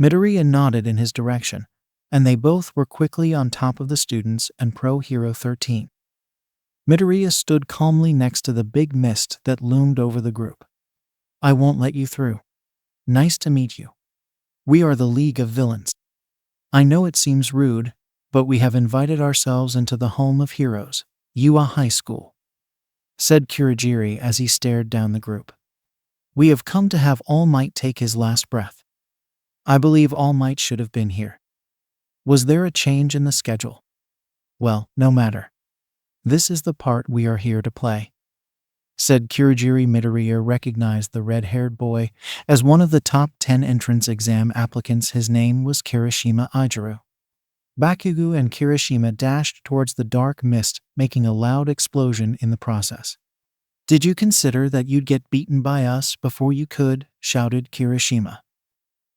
Midoriya nodded in his direction, and they both were quickly on top of the students and Pro Hero 13. Midoriya stood calmly next to the big mist that loomed over the group. I won't let you through. Nice to meet you. We are the League of Villains. I know it seems rude, but we have invited ourselves into the home of heroes, Yua High School, said Kurogiri as he stared down the group. We have come to have All Might take his last breath. I believe All Might should have been here. Was there a change in the schedule? Well, no matter. This is the part we are here to play, said Kurogiri. Midoriya recognized the red-haired boy as one of the top 10 entrance exam applicants. His name was Kirishima Ijiru. Bakugo and Kirishima dashed towards the dark mist, making a loud explosion in the process. Did you consider that you'd get beaten by us before you could? Shouted Kirishima.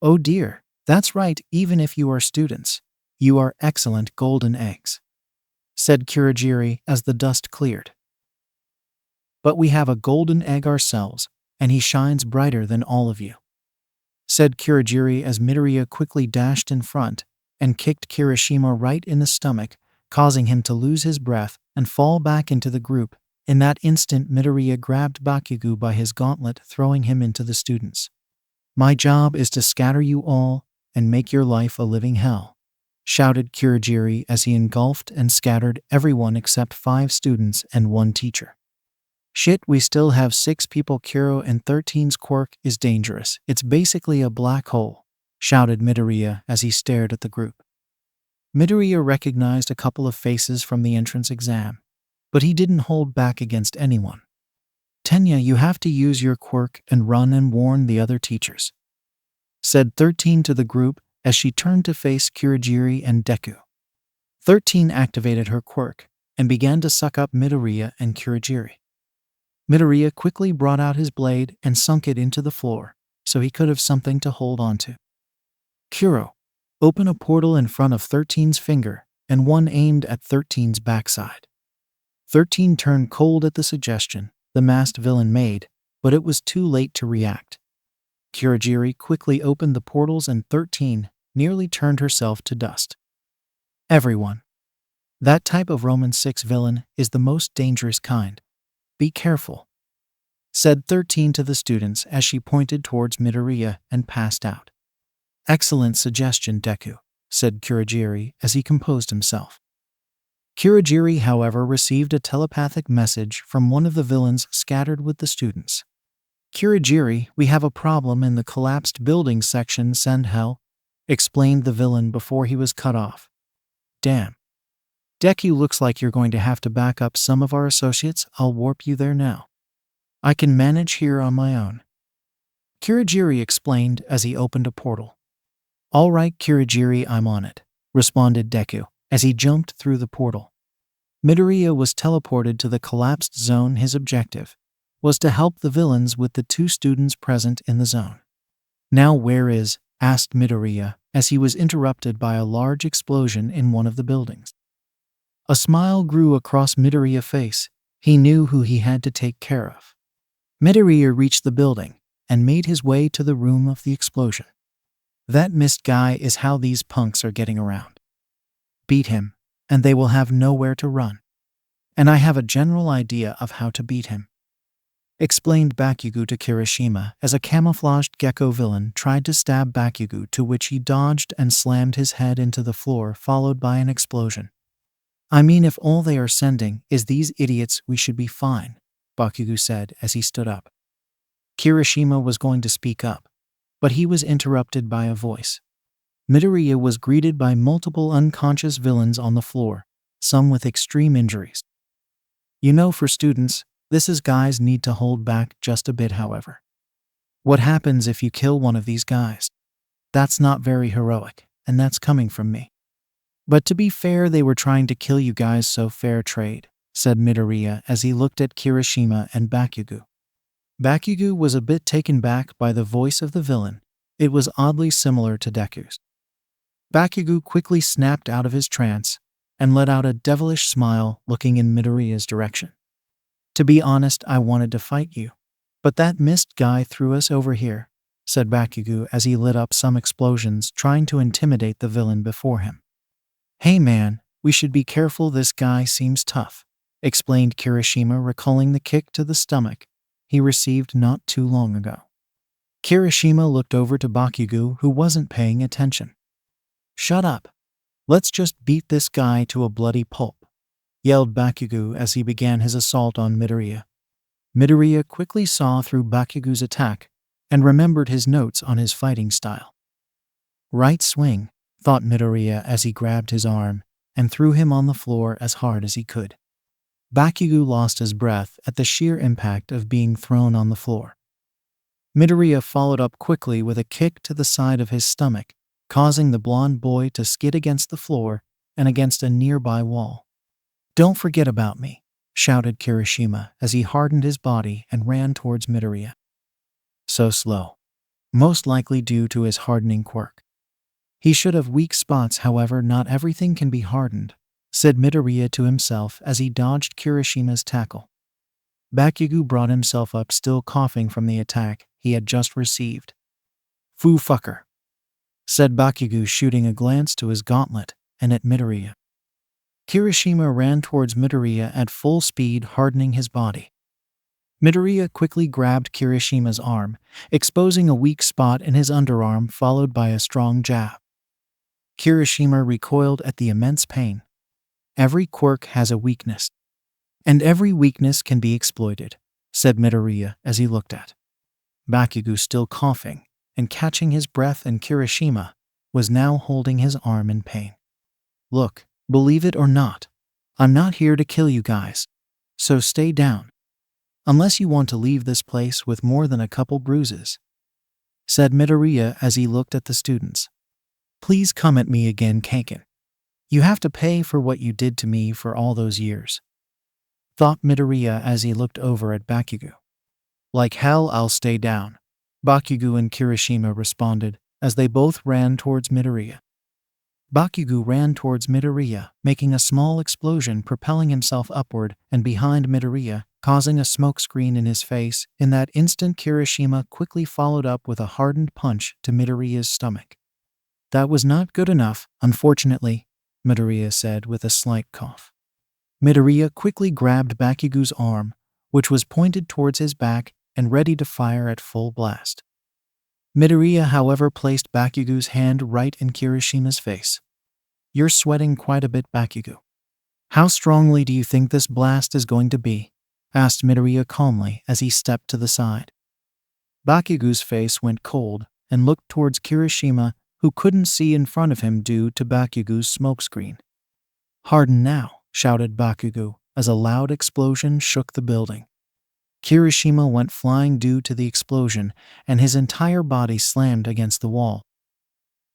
Oh dear, that's right, even if you are students. You are excellent golden eggs, said Kurogiri as the dust cleared. But we have a golden egg ourselves, and he shines brighter than all of you, said Kurogiri as Midoriya quickly dashed in front and kicked Kirishima right in the stomach, causing him to lose his breath and fall back into the group. In that instant, Midoriya grabbed Bakugo by his gauntlet, throwing him into the students. My job is to scatter you all and make your life a living hell, shouted Kurogiri as he engulfed and scattered everyone except 5 students and 1 teacher. Shit, we still have 6 people. Kuro and 13's quirk is dangerous. It's basically a black hole, shouted Midoriya as he stared at the group. Midoriya recognized a couple of faces from the entrance exam, but he didn't hold back against anyone. Tenya, you have to use your quirk and run and warn the other teachers, said 13 to the group as she turned to face Kurogiri and Deku. 13 activated her quirk and began to suck up Midoriya and Kurogiri. Midoriya quickly brought out his blade and sunk it into the floor so he could have something to hold on to. Kuro, open a portal in front of 13's finger and one aimed at 13's backside. 13 turned cold at the suggestion the masked villain made, but it was too late to react. Kurogiri quickly opened the portals and 13 nearly turned herself to dust. Everyone. That type of Roman 6 villain is the most dangerous kind. Be careful, said 13 to the students as she pointed towards Midoriya and passed out. Excellent suggestion, Deku, said Kurogiri as he composed himself. Kurogiri, however, received a telepathic message from one of the villains scattered with the students. Kurogiri, we have a problem in the collapsed building section. Send help, explained the villain before he was cut off. Damn. Deku, looks like you're going to have to back up some of our associates. I'll warp you there now. I can manage here on my own, Kurogiri explained as he opened a portal. All right, Kurogiri, I'm on it, responded Deku as he jumped through the portal. Midoriya was teleported to the collapsed zone. His objective was to help the villains with the 2 students present in the zone. Now where is, asked Midoriya as he was interrupted by a large explosion in one of the buildings. A smile grew across Midoriya's face. He knew who he had to take care of. Midoriya reached the building and made his way to the room of the explosion. That mist guy is how these punks are getting around. Beat him, and they will have nowhere to run. And I have a general idea of how to beat him, explained Bakugo to Kirishima as a camouflaged gecko villain tried to stab Bakugo, to which he dodged and slammed his head into the floor, followed by an explosion. I mean, if all they are sending is these idiots, we should be fine, Bakugo said as he stood up. Kirishima was going to speak up, but he was interrupted by a voice. Midoriya was greeted by multiple unconscious villains on the floor, some with extreme injuries. You know, for students, this is guys need to hold back just a bit, however. What happens if you kill one of these guys? That's not very heroic, and that's coming from me. But to be fair, they were trying to kill you guys, so fair trade, said Midoriya as he looked at Kirishima and Bakugo. Bakugo was a bit taken back by the voice of the villain. It was oddly similar to Deku's. Bakugo quickly snapped out of his trance and let out a devilish smile, looking in Midoriya's direction. To be honest, I wanted to fight you, but that mist guy threw us over here, said Bakugo as he lit up some explosions, trying to intimidate the villain before him. Hey man, we should be careful, this guy seems tough, explained Kirishima, recalling the kick to the stomach he received not too long ago. Kirishima looked over to Bakugo, who wasn't paying attention. Shut up. Let's just beat this guy to a bloody pulp, yelled Bakugo as he began his assault on Midoriya. Midoriya quickly saw through Bakugo's attack and remembered his notes on his fighting style. Right swing, thought Midoriya as he grabbed his arm and threw him on the floor as hard as he could. Bakugo lost his breath at the sheer impact of being thrown on the floor. Midoriya followed up quickly with a kick to the side of his stomach, causing the blonde boy to skid against the floor and against a nearby wall. Don't forget about me, shouted Kirishima as he hardened his body and ran towards Midoriya. So slow. Most likely due to his hardening quirk. He should have weak spots, however, not everything can be hardened, said Midoriya to himself as he dodged Kirishima's tackle. Bakugo brought himself up, still coughing from the attack he had just received. Foo fucker, said Bakugo, shooting a glance to his gauntlet and at Midoriya. Kirishima ran towards Midoriya at full speed, hardening his body. Midoriya quickly grabbed Kirishima's arm, exposing a weak spot in his underarm, followed by a strong jab. Kirishima recoiled at the immense pain. Every quirk has a weakness, and every weakness can be exploited, said Midoriya as he looked at Bakugo, still coughing and catching his breath, and Kirishima was now holding his arm in pain. Look, believe it or not, I'm not here to kill you guys, so stay down. Unless you want to leave this place with more than a couple bruises, said Midoriya as he looked at the students. Please come at me again, Kanken. You have to pay for what you did to me for all those years, thought Midoriya as he looked over at Bakugo. Like hell, I'll stay down, Bakugo and Kirishima responded as they both ran towards Midoriya. Bakugo ran towards Midoriya, making a small explosion, propelling himself upward and behind Midoriya, causing a smokescreen in his face. In that instant, Kirishima quickly followed up with a hardened punch to Midoriya's stomach. That was not good enough, unfortunately, Midoriya said with a slight cough. Midoriya quickly grabbed Bakugo's arm, which was pointed towards his back and ready to fire at full blast. Midoriya, however, placed Bakugo's hand right in Kirishima's face. You're sweating quite a bit, Bakugo. How strongly do you think this blast is going to be? Asked Midoriya calmly as he stepped to the side. Bakugo's face went cold and looked towards Kirishima, who couldn't see in front of him due to Bakugo's smokescreen. Harden now, shouted Bakugo as a loud explosion shook the building. Kirishima went flying due to the explosion, and his entire body slammed against the wall.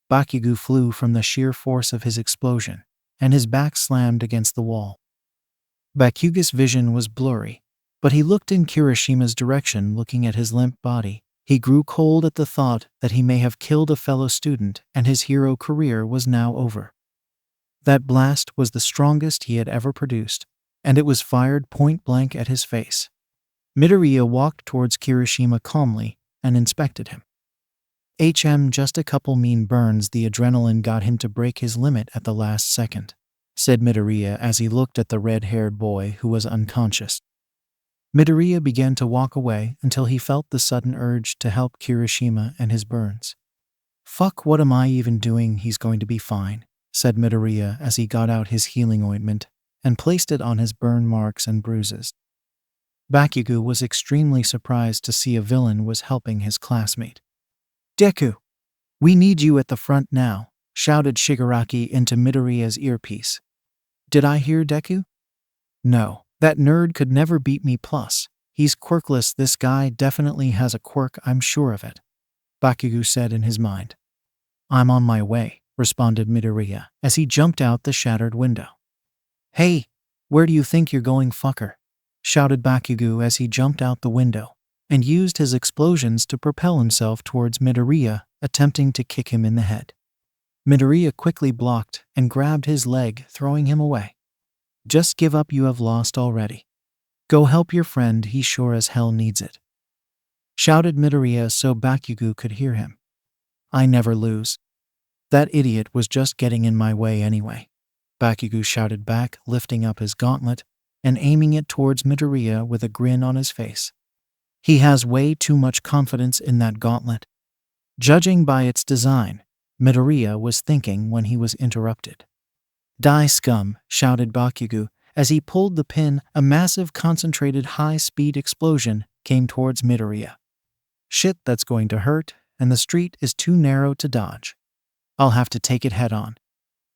Bakugo flew from the sheer force of his explosion, and his back slammed against the wall. Bakugo's vision was blurry, but he looked in Kirishima's direction, looking at his limp body. He grew cold at the thought that he may have killed a fellow student and his hero career was now over. That blast was the strongest he had ever produced, and it was fired point blank at his face. Midoriya walked towards Kirishima calmly and inspected him. Just a couple mean burns. The adrenaline got him to break his limit at the last second, said Midoriya as he looked at the red-haired boy who was unconscious. Midoriya began to walk away until he felt the sudden urge to help Kirishima and his burns. Fuck, what am I even doing? He's going to be fine, said Midoriya as he got out his healing ointment and placed it on his burn marks and bruises. Bakugo was extremely surprised to see a villain was helping his classmate. Deku, we need you at the front now, shouted Shigaraki into Midoriya's earpiece. Did I hear Deku? No, that nerd could never beat me, plus he's quirkless. This guy definitely has a quirk, I'm sure of it, Bakugo said in his mind. I'm on my way, responded Midoriya as he jumped out the shattered window. Hey, where do you think you're going, fucker? Shouted Bakugo as he jumped out the window and used his explosions to propel himself towards Midoriya, attempting to kick him in the head. Midoriya quickly blocked and grabbed his leg, throwing him away. Just give up, you have lost already. Go help your friend, he sure as hell needs it, shouted Midoriya so Bakugo could hear him. I never lose. That idiot was just getting in my way anyway, Bakugo shouted back, lifting up his gauntlet and aiming it towards Midoriya with a grin on his face. He has way too much confidence in that gauntlet. Judging by its design, Midoriya was thinking when he was interrupted. Die, scum, shouted Bakugo as he pulled the pin. A massive concentrated high-speed explosion came towards Midoriya. Shit, that's going to hurt, and the street is too narrow to dodge. I'll have to take it head-on.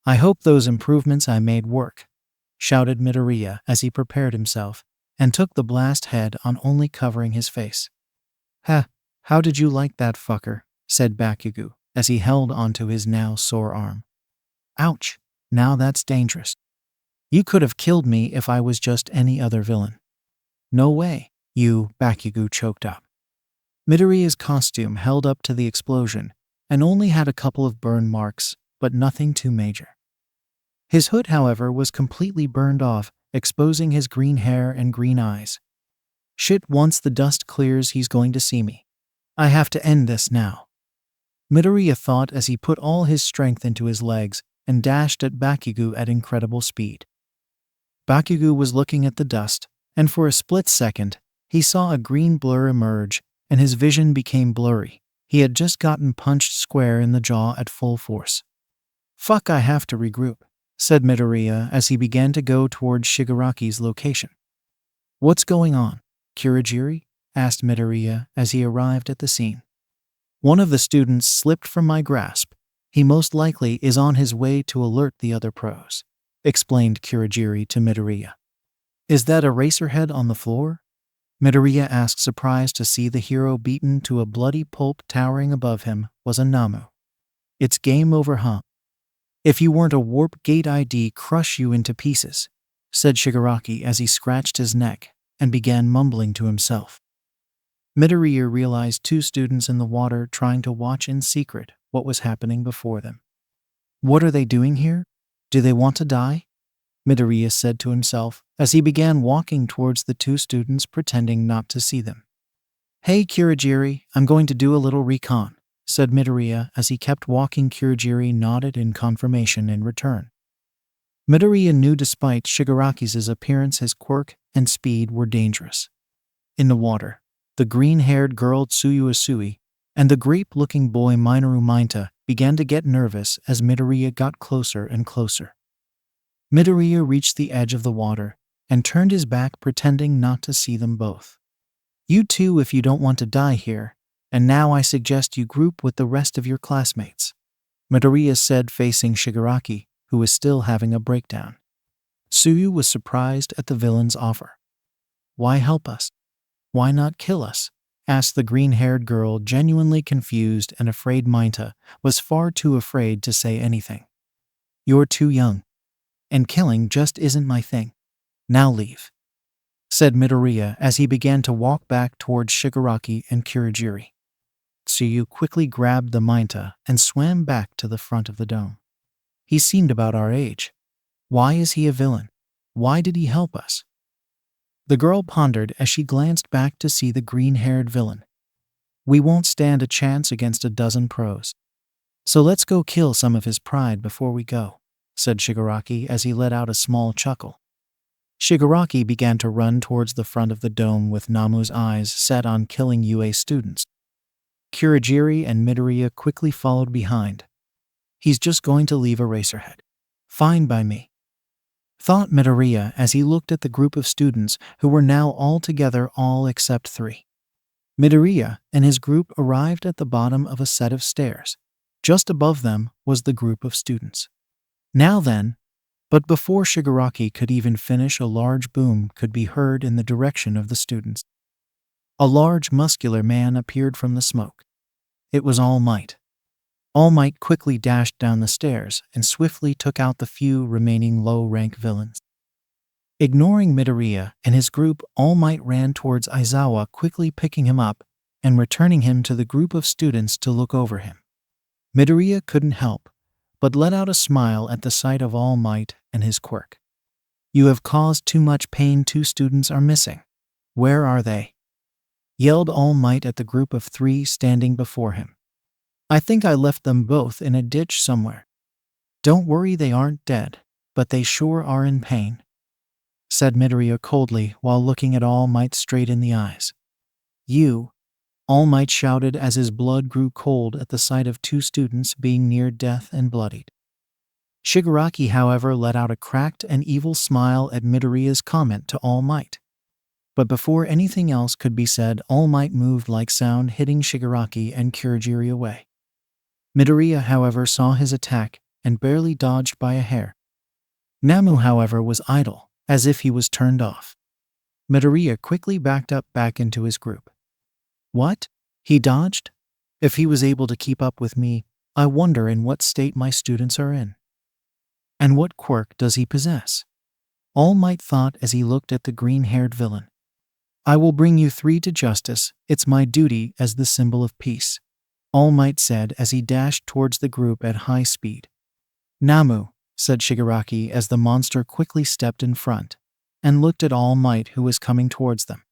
I hope those improvements I made work, shouted Midoriya as he prepared himself and took the blast head-on, only covering his face. How did you like that, fucker? Said Bakugo as he held onto his now sore arm. Ouch, now that's dangerous. You could have killed me if I was just any other villain. No way, Bakugo choked up. Midoriya's costume held up to the explosion and only had a couple of burn marks, but nothing too major. His hood, however, was completely burned off, exposing his green hair and green eyes. Shit, once the dust clears, he's going to see me. I have to end this now, Midoriya thought as he put all his strength into his legs and dashed at Bakugo at incredible speed. Bakugo was looking at the dust, and for a split second, he saw a green blur emerge, and his vision became blurry. He had just gotten punched square in the jaw at full force. Fuck, I have to regroup, said Midoriya as he began to go towards Shigaraki's location. What's going on, Kurogiri? Asked Midoriya as he arrived at the scene. One of the students slipped from my grasp. He most likely is on his way to alert the other pros, explained Kurogiri to Midoriya. Is that a racerhead on the floor? Midoriya asked, surprised to see the hero beaten to a bloody pulp. Towering above him was a Namu. It's game over, huh? If you weren't a warp gate, I'd crush you into pieces, said Shigaraki as he scratched his neck and began mumbling to himself. Midoriya realized two students in the water trying to watch in secret what was happening before them. What are they doing here? Do they want to die? Midoriya said to himself as he began walking towards the two students, pretending not to see them. Hey Kurogiri, I'm going to do a little recon, said Midoriya as he kept walking. Kurogiri nodded in confirmation in return. Midoriya knew despite Shigaraki's appearance, his quirk and speed were dangerous. In the water, the green-haired girl Tsuyuasui and the grape-looking boy Minoru Mainta began to get nervous as Midoriya got closer and closer. Midoriya reached the edge of the water and turned his back, pretending not to see them both. You two, if you don't want to die here, and now I suggest you group with the rest of your classmates, Midoriya said, facing Shigaraki, who was still having a breakdown. Tsuyu was surprised at the villain's offer. Why help us? Why not kill us? Asked the green-haired girl, genuinely confused and afraid. Mainta was far too afraid to say anything. You're too young, and killing just isn't my thing. Now leave, said Midoriya as he began to walk back towards Shigaraki and Kurogiri. Tsuyu quickly grabbed the Mainta and swam back to the front of the dome. He seemed about our age. Why is he a villain? Why did he help us? The girl pondered as she glanced back to see the green-haired villain. We won't stand a chance against a dozen pros. So let's go kill some of his pride before we go, said Shigaraki as he let out a small chuckle. Shigaraki began to run towards the front of the dome with Namu's eyes set on killing UA students. Kurogiri and Midoriya quickly followed behind. He's just going to leave Eraserhead. Fine by me, thought Midoriya as he looked at the group of students who were now all together, all except 3. Midoriya and his group arrived at the bottom of a set of stairs. Just above them was the group of students. Now then, but before Shigaraki could even finish, a large boom could be heard in the direction of the students. A large muscular man appeared from the smoke. It was All Might. All Might quickly dashed down the stairs and swiftly took out the few remaining low-rank villains. Ignoring Midoriya and his group, All Might ran towards Aizawa, quickly picking him up and returning him to the group of students to look over him. Midoriya couldn't help but let out a smile at the sight of All Might and his quirk. You have caused too much pain. 2 students are missing. Where are they? Yelled All Might at the group of 3 standing before him. I think I left them both in a ditch somewhere. Don't worry, they aren't dead, but they sure are in pain, said Midoriya coldly while looking at All Might straight in the eyes. You, All Might shouted as his blood grew cold at the sight of 2 students being near death and bloodied. Shigaraki, however, let out a cracked and evil smile at Midoriya's comment to All Might. But before anything else could be said, All Might moved like sound, hitting Shigaraki and Kurogiri away. Midoriya, however, saw his attack and barely dodged by a hair. Namu, however, was idle, as if he was turned off. Midoriya quickly backed up back into his group. What? He dodged? If he was able to keep up with me, I wonder in what state my students are in. And what quirk does he possess? All Might thought as he looked at the green-haired villain. I will bring you 3 to justice. It's my duty as the symbol of peace, All Might said as he dashed towards the group at high speed. Namu, said Shigaraki as the monster quickly stepped in front and looked at All Might, who was coming towards them.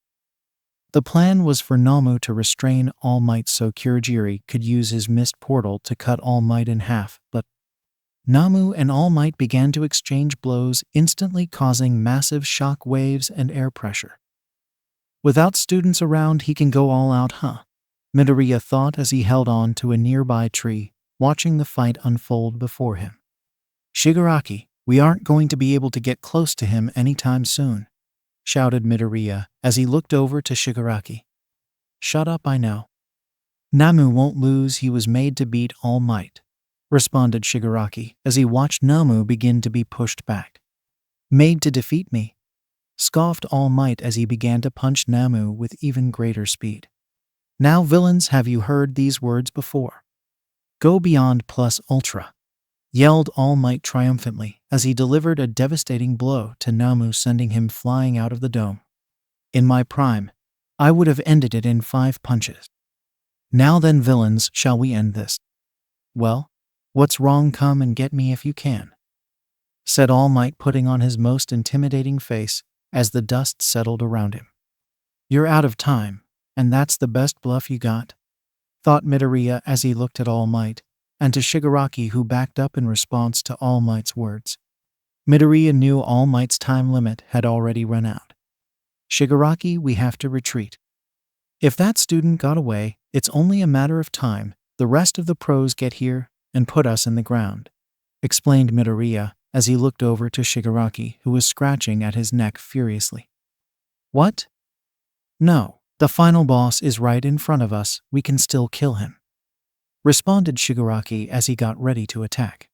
The plan was for Namu to restrain All Might so Kurogiri could use his mist portal to cut All Might in half, but Namu and All Might began to exchange blows, instantly causing massive shock waves and air pressure. Without students around, he can go all out, huh? Midoriya thought as he held on to a nearby tree, watching the fight unfold before him. Shigaraki, we aren't going to be able to get close to him anytime soon, shouted Midoriya as he looked over to Shigaraki. Shut up, I know. Namu won't lose, he was made to beat All Might, responded Shigaraki as he watched Namu begin to be pushed back. Made to defeat me? Scoffed All Might as he began to punch Namu with even greater speed. Now villains, have you heard these words before? Go beyond plus ultra, yelled All Might triumphantly as he delivered a devastating blow to Namu, sending him flying out of the dome. In my prime, I would have ended it in 5 punches. Now then, villains, shall we end this? Well, what's wrong? Come and get me if you can, said All Might, putting on his most intimidating face as the dust settled around him. You're out of time, and that's the best bluff you got, thought Midoriya as he looked at All Might and to Shigaraki, who backed up in response to All Might's words. Midoriya knew All Might's time limit had already run out. Shigaraki, we have to retreat. If that student got away, it's only a matter of time. The rest of the pros get here and put us in the ground, explained Midoriya as he looked over to Shigaraki, who was scratching at his neck furiously. What? No, the final boss is right in front of us, we can still kill him, responded Shigaraki as he got ready to attack.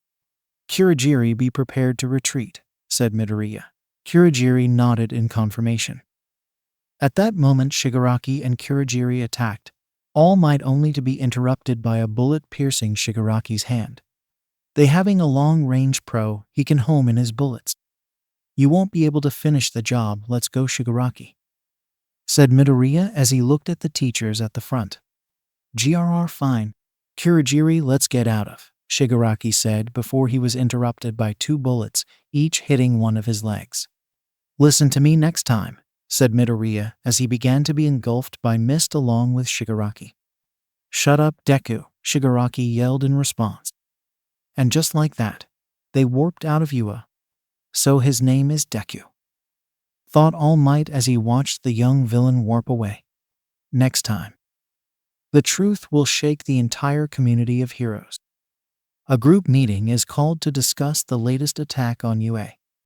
Kurogiri, be prepared to retreat, said Midoriya. Kurogiri nodded in confirmation. At that moment, Shigaraki and Kurogiri attacked, All Might only to be interrupted by a bullet piercing Shigaraki's hand. They having a long-range pro, he can home in his bullets. You won't be able to finish the job, let's go, Shigaraki, said Midoriya as he looked at the teachers at the front. GRR, fine. Kurogiri, let's get out of, Shigaraki said before he was interrupted by 2 bullets, each hitting one of his legs. Listen to me next time, said Midoriya as he began to be engulfed by mist along with Shigaraki. "Shut up, Deku," Shigaraki yelled in response. And just like that, they warped out of Ua. So his name is Deku, thought All Might as he watched the young villain warp away. Next time, the truth will shake the entire community of heroes. A group meeting is called to discuss the latest attack on UA.